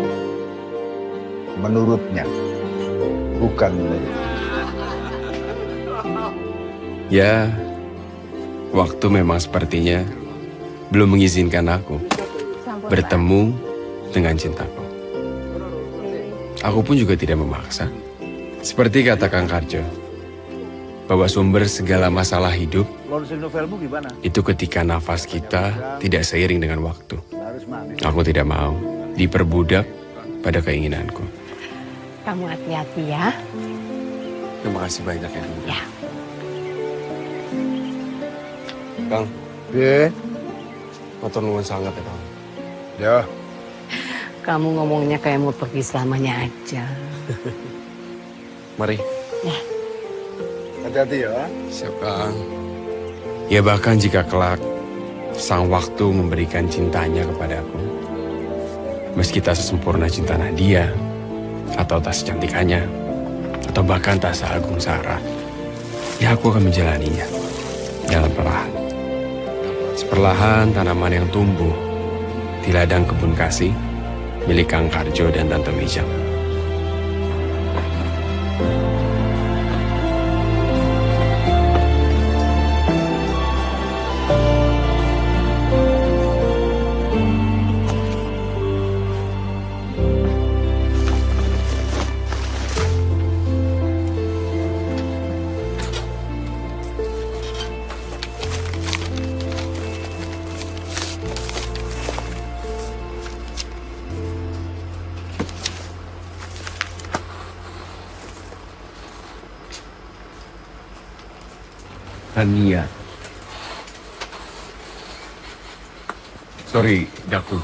Menurutnya, bukan menurutnya. Ya, waktu memang sepertinya belum mengizinkan aku bertemu dengan cintaku. Aku pun juga tidak memaksa. Seperti kata Kang Karjo, bahwa sumber segala masalah hidup Launching novelmu gimana? itu ketika nafas kita tidak seiring dengan waktu. Harus manis. Aku tidak mau diperbudak pada keinginanku. Kamu hati-hati ya. Terima kasih banyak ya. Ya. Kang. Ye. Matur nuwun sangat ya, Kang. Ya. Kamu ngomongnya kayak mau pergi selamanya aja. Mari. Ya. Hati-hati ya. Siap, Kang. Ya bahkan jika kelak sang waktu memberikan cintanya kepadaku, meski tak sesempurna cinta Nadia, atau tak secantikannya, atau bahkan tak seagung Sarah, ya aku akan menjalaninya dalam perlahan. Seperlahan tanaman yang tumbuh di ladang kebun kasih milik Kang Karjo dan Tante Wijang. Tania. Sorry, Daku.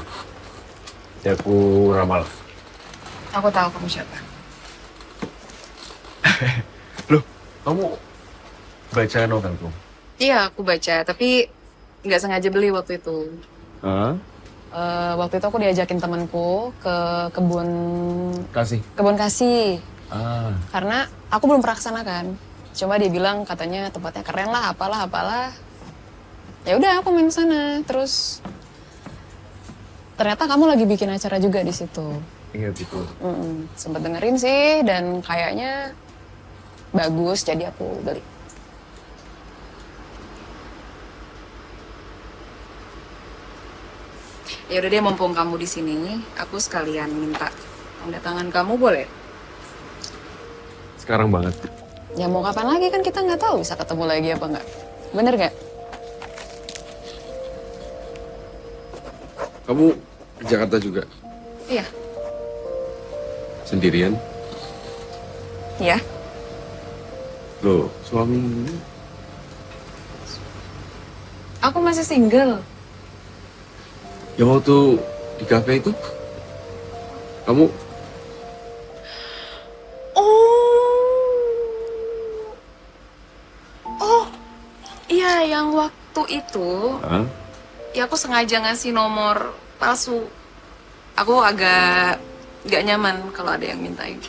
Daku Ramal. Aku tahu kamu siapa. Loh, kamu baca novelku? Iya, aku baca, tapi nggak sengaja beli waktu itu. Hah? Waktu itu aku diajakin temanku ke kebun Kasih. kasih. Ah. Karena aku belum pernah kesana kan. Cuma dia bilang katanya tempatnya keren lah, apalah. Ya udah aku main sana. Terus ternyata kamu lagi bikin acara juga di situ. Iya betul. Sempet dengerin sih dan kayaknya bagus jadi aku beli. Ya udah deh, mumpung kamu di sini, aku sekalian minta tanda tangan kamu boleh? Sekarang banget. Ya mau kapan lagi kan kita nggak tahu bisa ketemu lagi apa nggak. Bener nggak? Kamu ke Jakarta juga? Iya. Sendirian? Iya. Loh, suami? Aku masih single. Ya waktu di kafe itu, kamu Iya, yang waktu itu, ya aku sengaja ngasih nomor palsu. Aku agak gak nyaman kalau ada yang mintain.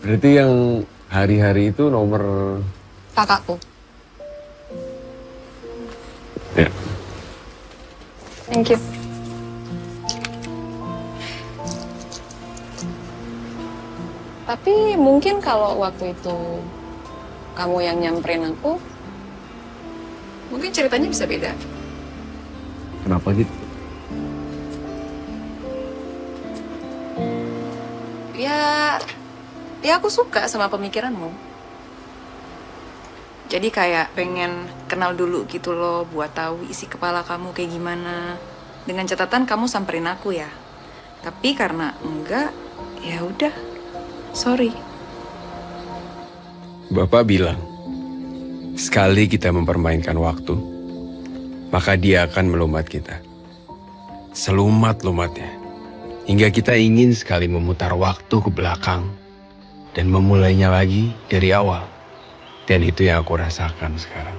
berarti yang hari-hari itu nomor Kakakku. ya. Thank you. Tapi mungkin kalau waktu itu kamu yang nyamperin aku, mungkin ceritanya bisa beda. Kenapa gitu? Ya aku suka sama pemikiranmu. Jadi kayak pengen kenal dulu gitu loh, buat tahu isi kepala kamu kayak gimana. Dengan catatan kamu samperin aku ya. Tapi karena enggak, ya udah. Sorry. Bapak bilang, sekali kita mempermainkan waktu, maka dia akan melumat kita. Selumat-lumatnya. Hingga kita ingin sekali memutar waktu ke belakang dan memulainya lagi dari awal. Dan itu yang aku rasakan sekarang.